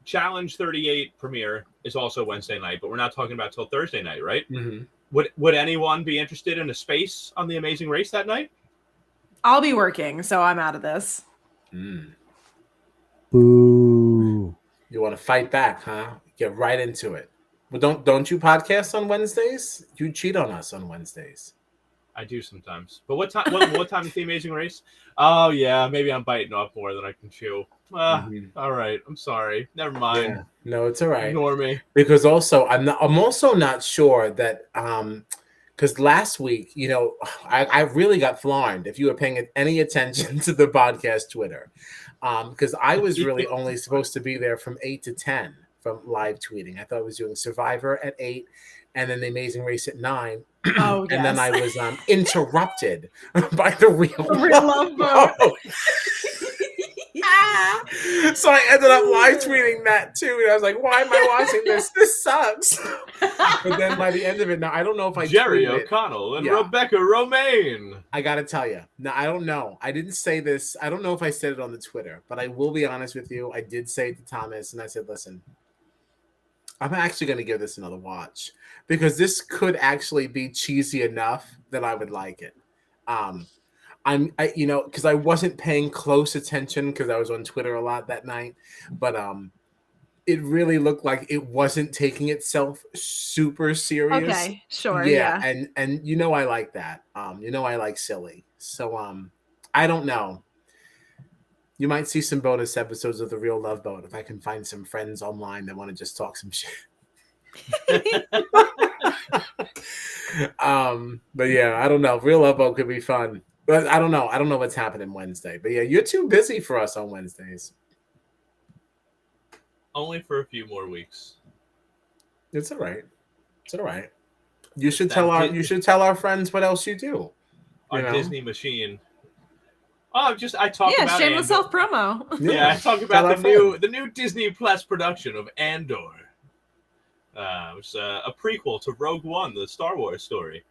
Challenge 38 premiere is also Wednesday night, but we're not talking about till Thursday night, right? Mm-hmm. Would anyone be interested in a space on the Amazing Race that night? I'll be working, so I'm out of this. Boo. You want to fight back, huh? Get right into it. Well, don't you podcast on Wednesdays? You cheat on us on Wednesdays. I do sometimes. But what time? What time is the Amazing Race? Oh yeah, maybe I'm biting off more than I can chew. All right, I'm sorry. Never mind. Yeah. No, it's all right. Ignore me. Because also, I'm also not sure that because last week, I really got flarned. If you were paying any attention to the podcast Twitter, because I was really only supposed to be there from 8 to 10 from live tweeting. I thought I was doing Survivor at 8, and then the Amazing Race at 9. Oh, yes. And then I was interrupted by the real love boat. So I ended up live tweeting that too, and I was like, "Why am I watching this? This sucks." But then by the end of it, now I don't know if I Jerry tweeted it. O'Connell and Rebecca Romaine. I gotta tell you, now I don't know. I didn't say this. I don't know if I said it on the Twitter, but I will be honest with you. I did say it to Thomas, and I said, "Listen, I'm actually going to give this another watch because this could actually be cheesy enough that I would like it." Because I wasn't paying close attention because I was on Twitter a lot that night, but it really looked like it wasn't taking itself super serious. Okay, sure, yeah. And I like that. I like silly. So I don't know. You might see some bonus episodes of The Real Love Boat if I can find some friends online that want to just talk some shit. But yeah, I don't know. Real Love Boat could be fun. But I don't know. I don't know what's happening Wednesday. But yeah, you're too busy for us on Wednesdays. Only for a few more weeks. It's all right. It's all right. You should tell our friends what else you do. Our Disney machine. Oh, I talk about shameless self promo. Yeah, I talk about the new Disney Plus production of Andor, which is a prequel to Rogue One, the Star Wars story,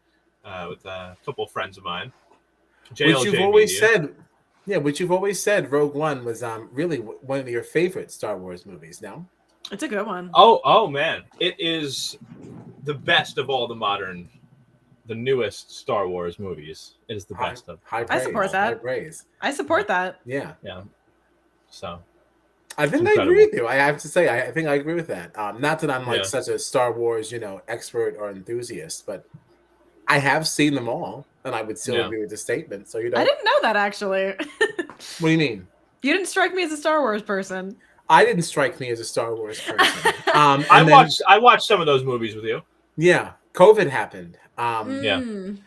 with a couple of friends of mine. Which you've always said, Rogue One was really one of your favorite Star Wars movies. No, it's a good one. Oh man, it is the best of all the newest Star Wars movies. It is the best of. High praise. I support that. High praise. I support that. Yeah. So, I think I agree with you. I have to say, I think I agree with that. Not that I'm such a Star Wars, expert or enthusiast, but I have seen them all, and I would still agree with the statement. So I didn't know that actually. What do you mean? You didn't strike me as a Star Wars person. I didn't strike me as a Star Wars person. I watched some of those movies with you. Yeah, COVID happened. And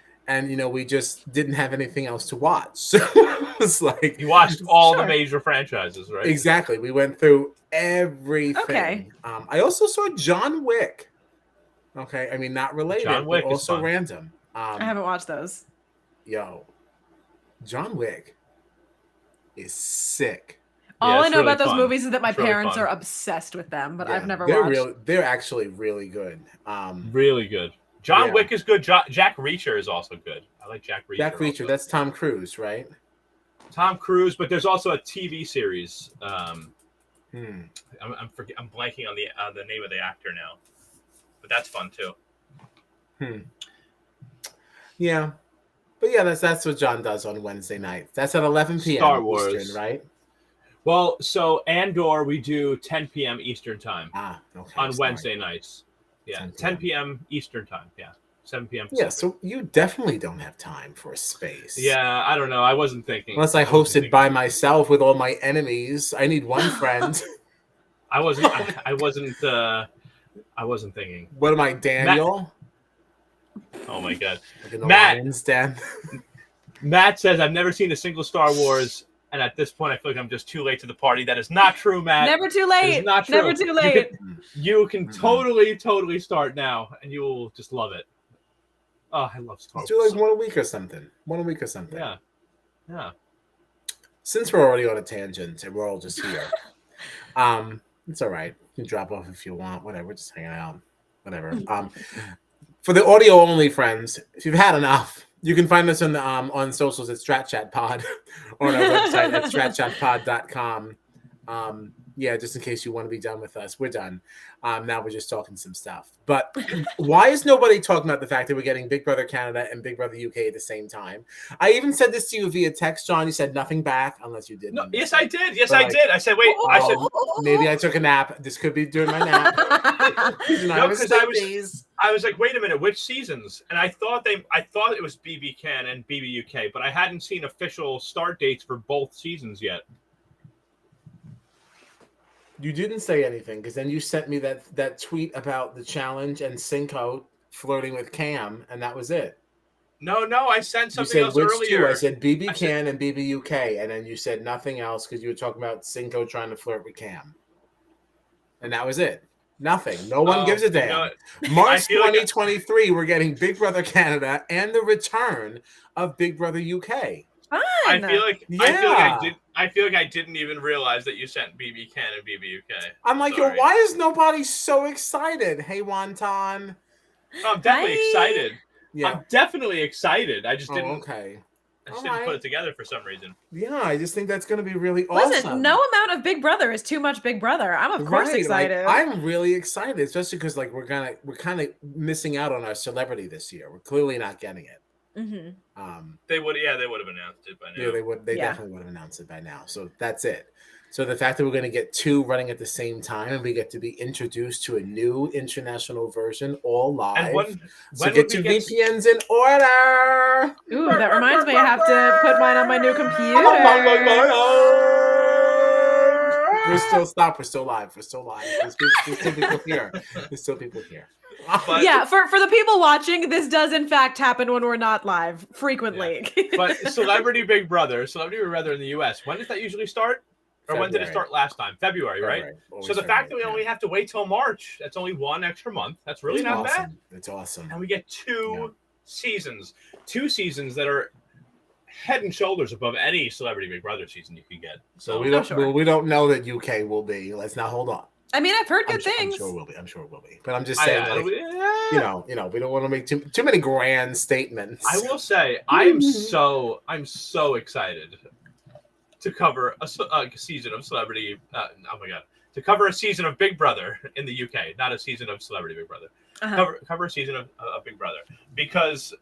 we just didn't have anything else to watch. So it's like you watched all the major franchises, right? Exactly. We went through everything. Okay. I also saw John Wick. Okay, I mean not related, John Wick but also is fun. random. I haven't watched those. Yo, John Wick is sick. All I know really about those fun. movies is that my It's really parents fun. are obsessed with them, but I've never watched. They're actually really good. Really good. John Wick is good. Jack Reacher is also good. I like Jack Reacher. Jack Reacher, that's Tom Cruise, right? Tom Cruise, but there's also a TV series. I'm blanking on the name of the actor now, but that's fun too. Yeah, but yeah, that's what John does on Wednesday nights. That's at 11 p.m. Star Wars. Eastern, right? Well, so Andor we do 10 p.m. Eastern time. Okay. On Wednesday nights. Yeah, 10 p.m. Eastern time. Yeah, 7 p.m. Pacific. Yeah, so you definitely don't have time for space. Yeah, I don't know. I wasn't thinking. Unless I hosted by myself with all my enemies. I need one friend. I wasn't thinking. What am I, Daniel? Oh my god. Like Matt. Lions Den. Matt says, I've never seen a single Star Wars, and at this point I feel like I'm just too late to the party. That is not true, Matt. Never too late. That is not true. Never too late. You can totally start now, and you will just love it. Oh, I love Star Wars. Let's do like 1 a week or something. 1 a week or something. Yeah. Since we're already on a tangent and we're all just here, it's all right. You can drop off if you want. Whatever. We're just hanging out. Whatever. For the audio only friends, if you've had enough, you can find us on socials at StratChatPod or on our website at stratchatpod.com. Yeah, just in case you want to be done with us, we're done. Now we're just talking some stuff. But why is nobody talking about the fact that we're getting Big Brother Canada and Big Brother UK at the same time? I even said this to you via text, John. You said nothing back unless you did. No, yes, I did. Yes, I did. I said, wait. I said maybe I took a nap. This could be during my nap. No, because I was like, wait a minute, which seasons? And I thought it was BB Can and BB UK, but I hadn't seen official start dates for both seasons yet. You didn't say anything because then you sent me that tweet about the challenge and Cinco flirting with Cam, and that was it. No, I sent something you said, else which earlier. Two? I said BB Can and BB UK, and then you said nothing else because you were talking about Cinco trying to flirt with Cam, and that was it. Nothing. No one gives a damn. March 2023, we're getting Big Brother Canada and the return of Big Brother UK. Fun. I feel like Yeah. I feel like I didn't even realize that you sent BB Can and BBUK. I'm like, yo, Sorry. why is nobody so excited? Hey, Wonton. No, I'm definitely Hi. excited. Yeah. I'm definitely excited. I just Oh, didn't. okay. I just All didn't put right. it together for some reason. Yeah, I just think that's going to be really awesome. Listen, no amount of Big Brother is too much Big Brother. I'm of course excited. Like, I'm really excited, especially because like we're kind of missing out on our celebrity this year. We're clearly not getting it. Mm-hmm. They would have announced it by now. Yeah, they would. They definitely would have announced it by now. So that's it. So the fact that we're going to get two running at the same time, and we get to be introduced to a new international version, all live. And when so get your VPNs in order. Ooh, that reminds me, I have to put mine on my new computer. We're still live. There's still people here. There's still people here. But, yeah, for the people watching, this does in fact happen when we're not live frequently. Yeah. But Celebrity Big Brother in the US, when does that usually start? Or February. when did it start last time? February, right? So the fact that we only have to wait till March, that's only one extra month. That's really not bad. It's awesome. And we get two seasons that are head and shoulders above any Celebrity Big Brother season you could get. So we don't know that UK will be. Let's not hold on. I mean, I've heard good things. I'm sure it will be. But I'm just saying, you know, we don't want to make too many grand statements. I will say, I'm so excited to cover a season of Celebrity. To cover a season of Big Brother in the UK, not a season of Celebrity Big Brother. Cover a season of Big Brother, because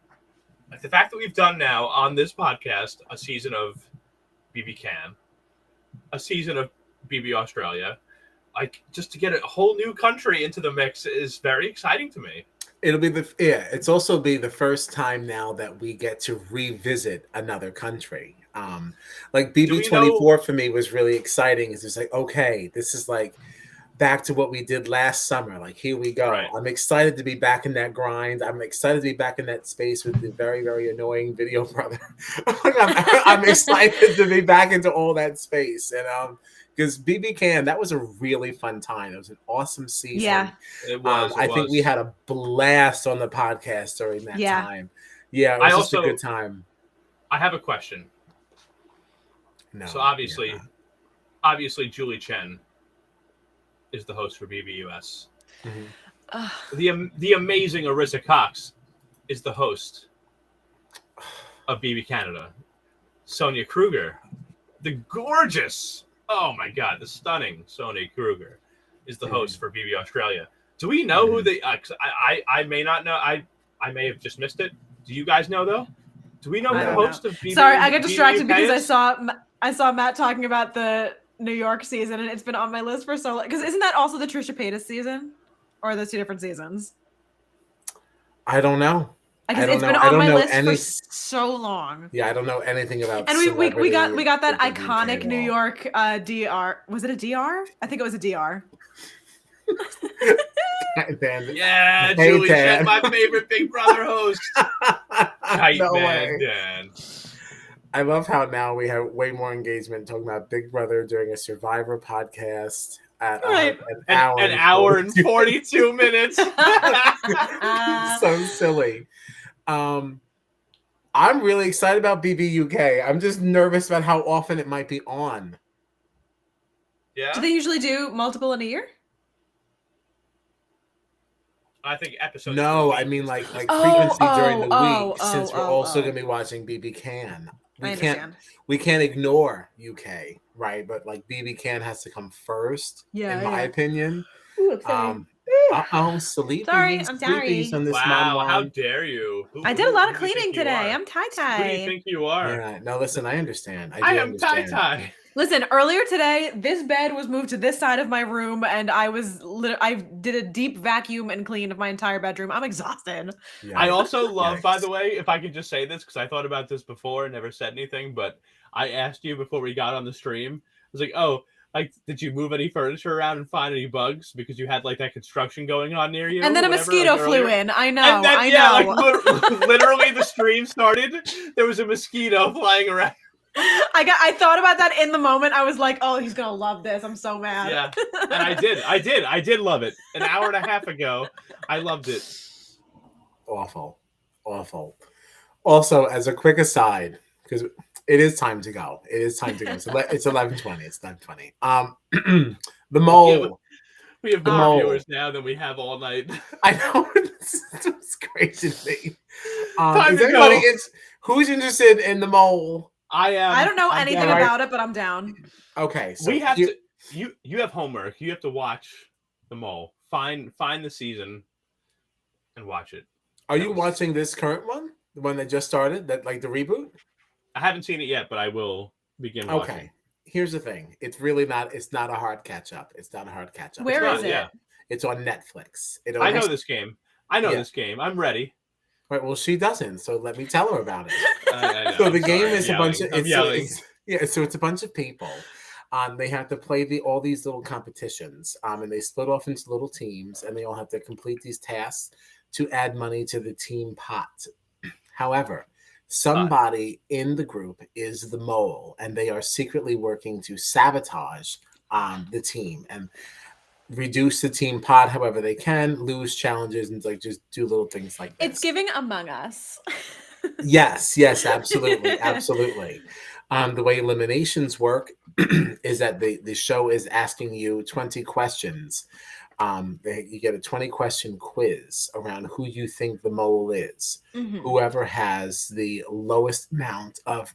the fact that we've done now on this podcast a season of BB Can, a season of BB Australia. Like, just to get a whole new country into the mix is very exciting to me. It'll be it's also be the first time now that we get to revisit another country. Like BB24 for me was really exciting. It's just like, okay, this is like back to what we did last summer. Like, here we go. Right. I'm excited to be back in that grind. I'm excited to be back in that space with the very, very annoying video brother. I'm excited to be back into all that space. And because BB Can, that was a really fun time. It was an awesome season. Yeah, it was. I think we had a blast on the podcast during that time. Yeah, it was just a good time. I have a question. No. So obviously, Julie Chen is the host for BBUS. Mm-hmm. The amazing Arissa Cox is the host of BB Canada. Sonia Kruger, the gorgeous, oh my God, the stunning Sonia Kruger is the host for BB Australia. Do we know who the? I may not know. I may have just missed it. Do you guys know though? Do we know who the host of BB? Sorry, I got distracted because is? I saw Matt talking about the New York season, and it's been on my list for so long. Because isn't that also the Trisha Paytas season, or are those two different seasons? I don't know. It's been on my list for so long. Yeah, I don't know anything about. And we got that iconic New York DR. Was it a DR? I think it was a DR. Yeah, Julie Chen, my favorite Big Brother host. Dan. I love how now we have way more engagement talking about Big Brother during a Survivor podcast at an hour and 42 minutes. So silly. I'm really excited about BB UK. I'm just nervous about how often it might be on. Yeah. Do they usually do multiple in a year? I think episodes. No, I mean like frequency during the week. Since we're also going to be watching BB Can. We can't ignore UK, right? But like BB Can has to come first, in my opinion. Ooh, exciting. Sleepy. Sorry, I'm sorry. On this wow, how dare you? I did a lot of cleaning today. I'm tie-tie. Who do you think you are? Yeah, no, listen, I understand. I am tie-tie. Listen, earlier today, this bed was moved to this side of my room, and I did a deep vacuum and clean of my entire bedroom. I'm exhausted. Yeah. I also love, by the way, if I could just say this, because I thought about this before and never said anything, but I asked you before we got on the stream. I was like, oh, like, did you move any furniture around and find any bugs because you had like that construction going on near you? And then a mosquito flew in. I know. And then, I know. Like, literally, the stream started. There was a mosquito flying around. I thought about that in the moment. I was like, oh, he's gonna love this. I'm so mad. Yeah, and I did love it. An hour and a half ago, I loved it. Awful. Also, as a quick aside, because It is time to go. It is time to go. So it's 11:20. It's 11:20. The mole. We have The more mole. viewers now than we have all night. I know it's crazy to me. Time Is to anybody go. who's interested in the mole? I am. I don't know I'm anything down. about it, but I'm down. Okay, so We have to. You have homework. You have to watch the mole. Find the season and watch it. Are you watching this current one? The one that just started? That like the reboot? I haven't seen it yet, but I will begin watching. Okay. Here's the thing. It's really not. It's not a hard catch up. It's not a hard catch up. Where is it? Yeah. It's on Netflix. I know this game. This game. I'm ready. Right. Well, she doesn't. So let me tell her about it. I know, So the I'm game sorry, is I'm a bunch of. yelling. I'm yelling. So it's a bunch of people. They have to play all these little competitions. And they split off into little teams, and they all have to complete these tasks to add money to the team pot. However, somebody in the group is the mole, and they are secretly working to sabotage the team and reduce the team pot however they can, lose challenges, and like just do little things like this. It's giving Among Us. Yes, absolutely, absolutely. The way Eliminations work is that the show is asking you 20 questions. You get a 20-question quiz around who you think the mole is. Mm-hmm. Whoever has the lowest amount of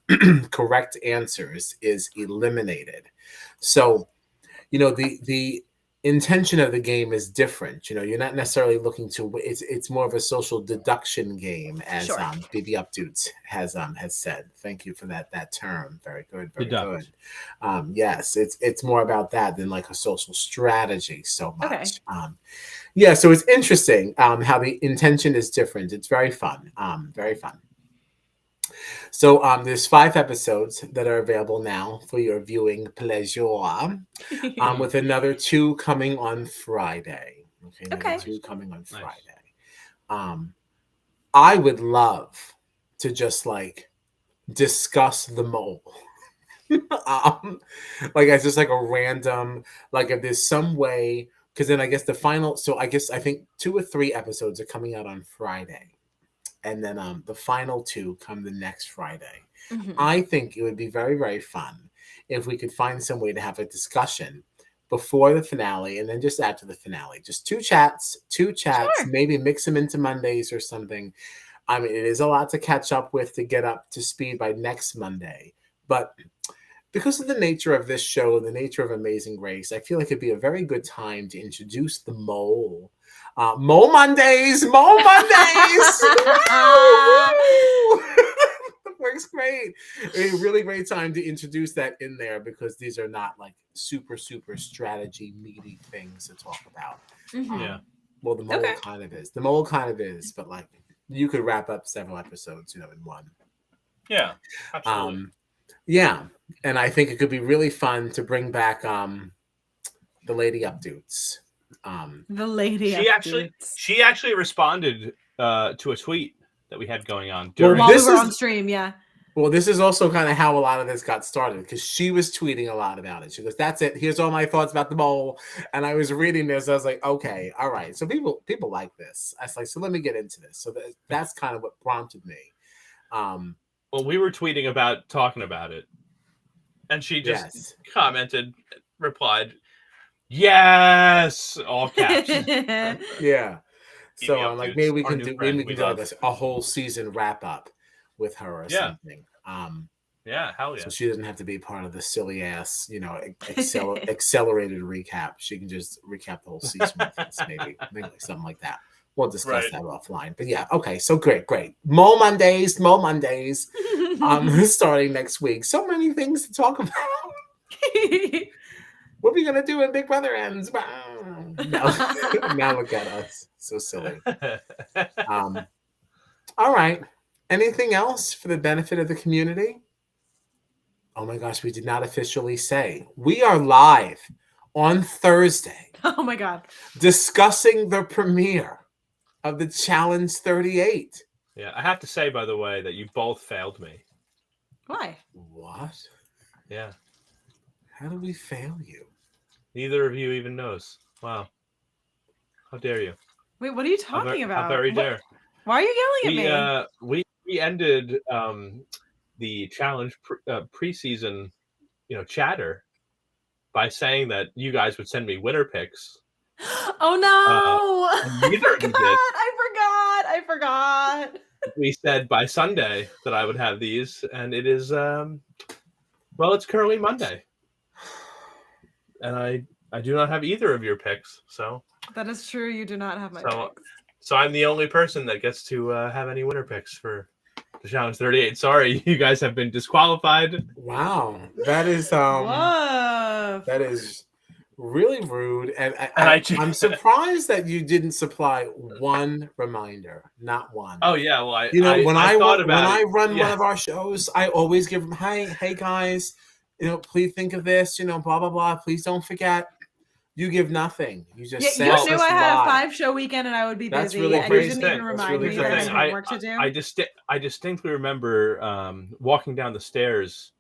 correct answers is eliminated. So, the intention of the game is different. You're not necessarily looking to. It's more of a social deduction game, as Sure. BB Updudes has said. Thank you for that term. Very good. Very Deduct. good. Yes, it's more about that than like a social strategy so much. Okay. So it's interesting how the intention is different. It's very fun. Very fun. So there's 5 episodes that are available now for your viewing pleasure, with another 2 coming on Friday. Okay. 2 coming on Friday. I would love to just like discuss the mole. Like it's just like a random, like if there's some way, because then I guess the final, so I think 2 or 3 episodes are coming out on Friday. And then the final 2 come the next Friday. Mm-hmm. I think it would be very, very fun if we could find some way to have a discussion before the finale and then just after the finale. Just 2 chats, Sure. maybe mix them into Mondays or something. I mean, it is a lot to catch up with to get up to speed by next Monday. But because of the nature of this show, the nature of Amazing Race, I feel like it'd be a very good time to introduce the mole. Mole Mondays! Works great. A really great time to introduce that in there because these are not like super, super strategy meaty things to talk about. Mm-hmm. Yeah. Well, the mole kind of is. The mole kind of is, but like you could wrap up several episodes, in one. Yeah, absolutely. Yeah, and I think it could be really fun to bring back the Lady Updudes. The Lady She actually responded to a tweet that we had going on while we were on stream. Yeah. Well, this is also kind of how a lot of this got started because she was tweeting a lot about it. She goes, "That's it. Here's all my thoughts about the mole." And I was reading this. I was like, "Okay, all right." So people like this. I was like, "So let me get into this." So that's kind of what prompted me. Well, we were tweeting about talking about it, and she just commented, replied, "Yes," all caps. Yeah. So I'm like, maybe we can do like a whole season wrap up with her or something. Yeah, hell yeah. So she doesn't have to be part of the silly ass, accelerated recap. She can just recap the whole season with us, maybe something like that. We'll discuss that offline. But yeah, okay. So great. Mole Mondays. Starting next week. So many things to talk about. What are we gonna do when Big Brother ends? Now look at us. So silly. All right. Anything else for the benefit of the community? Oh my gosh, we did not officially say. We are live on Thursday. Oh my God. Discussing the premiere of the Challenge 38. Yeah, I have to say, by the way, that you both failed me. Why? What? Yeah. How do we fail you? Neither of you even knows. Wow. How dare you? Wait, what are you talking about? How very dare. Why are you yelling at me? We ended the challenge preseason, chatter by saying that you guys would send me winner picks. Oh no! And neither of you did. I forgot. We said by Sunday that I would have these, and it is it's currently Monday, and I do not have either of your picks. So that is true. You do not have my picks. So I'm the only person that gets to have any winner picks for the Challenge 38. Sorry, you guys have been disqualified. Wow, that is that is really rude, and I'm surprised that you didn't supply one reminder, not one. Oh yeah, well when I run yeah. one of our shows, I always give them, hey guys, please think of this, blah blah blah. Please don't forget. You give nothing. You just you knew I had a 5-show weekend and I would be busy. That's really and crazy. You didn't even remind me that I had homework to do. I distinctly remember walking down the stairs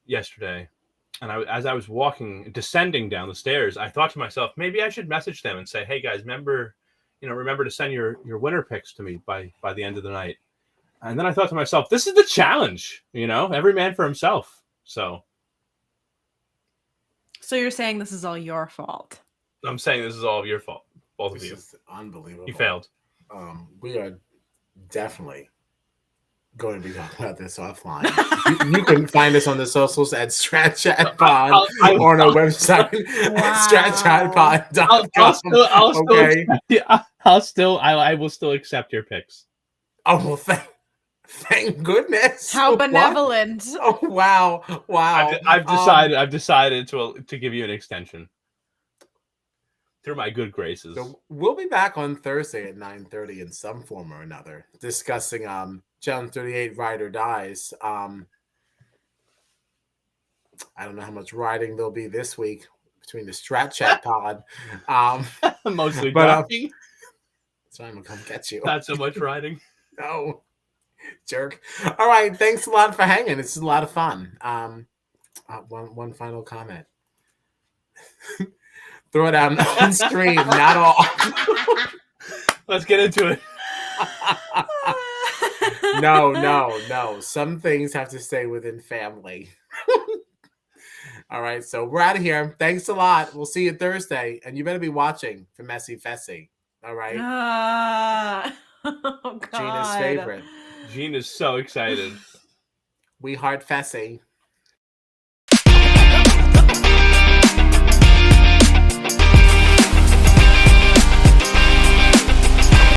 yesterday, and as I was descending down the stairs, I thought to myself, maybe I should message them and say, hey guys, remember to send your winner picks to me by the end of the night. And then I thought to myself, this is the challenge, every man for himself. So you're saying this is all your fault? I'm saying this is all of your fault, both of you. This is unbelievable. You failed. We are definitely going to be talking about this offline. you can find us on the socials at StratChatPod or on our website StratChatPod.com. I will still accept your picks. Oh well, thank goodness. How benevolent. What? Oh wow. I've decided to give you an extension through my good graces. So we'll be back on Thursday at 9:30 in some form or another, discussing Challenge 38 Ride or Dies. I don't know how much riding there'll be this week between the Strat Chat Pod. Mostly talking. So I'm gonna come get you. Not so much riding. No. Jerk. All right. Thanks a lot for hanging. This is a lot of fun. One final comment. Throw it out on screen, not off. Let's get into it. No. Some things have to stay within family. All right. So we're out of here. Thanks a lot. We'll see you Thursday. And you better be watching for Messy Fessy. All right. Oh, God. Gina's favorite. Gina's so excited. We heart Fessy.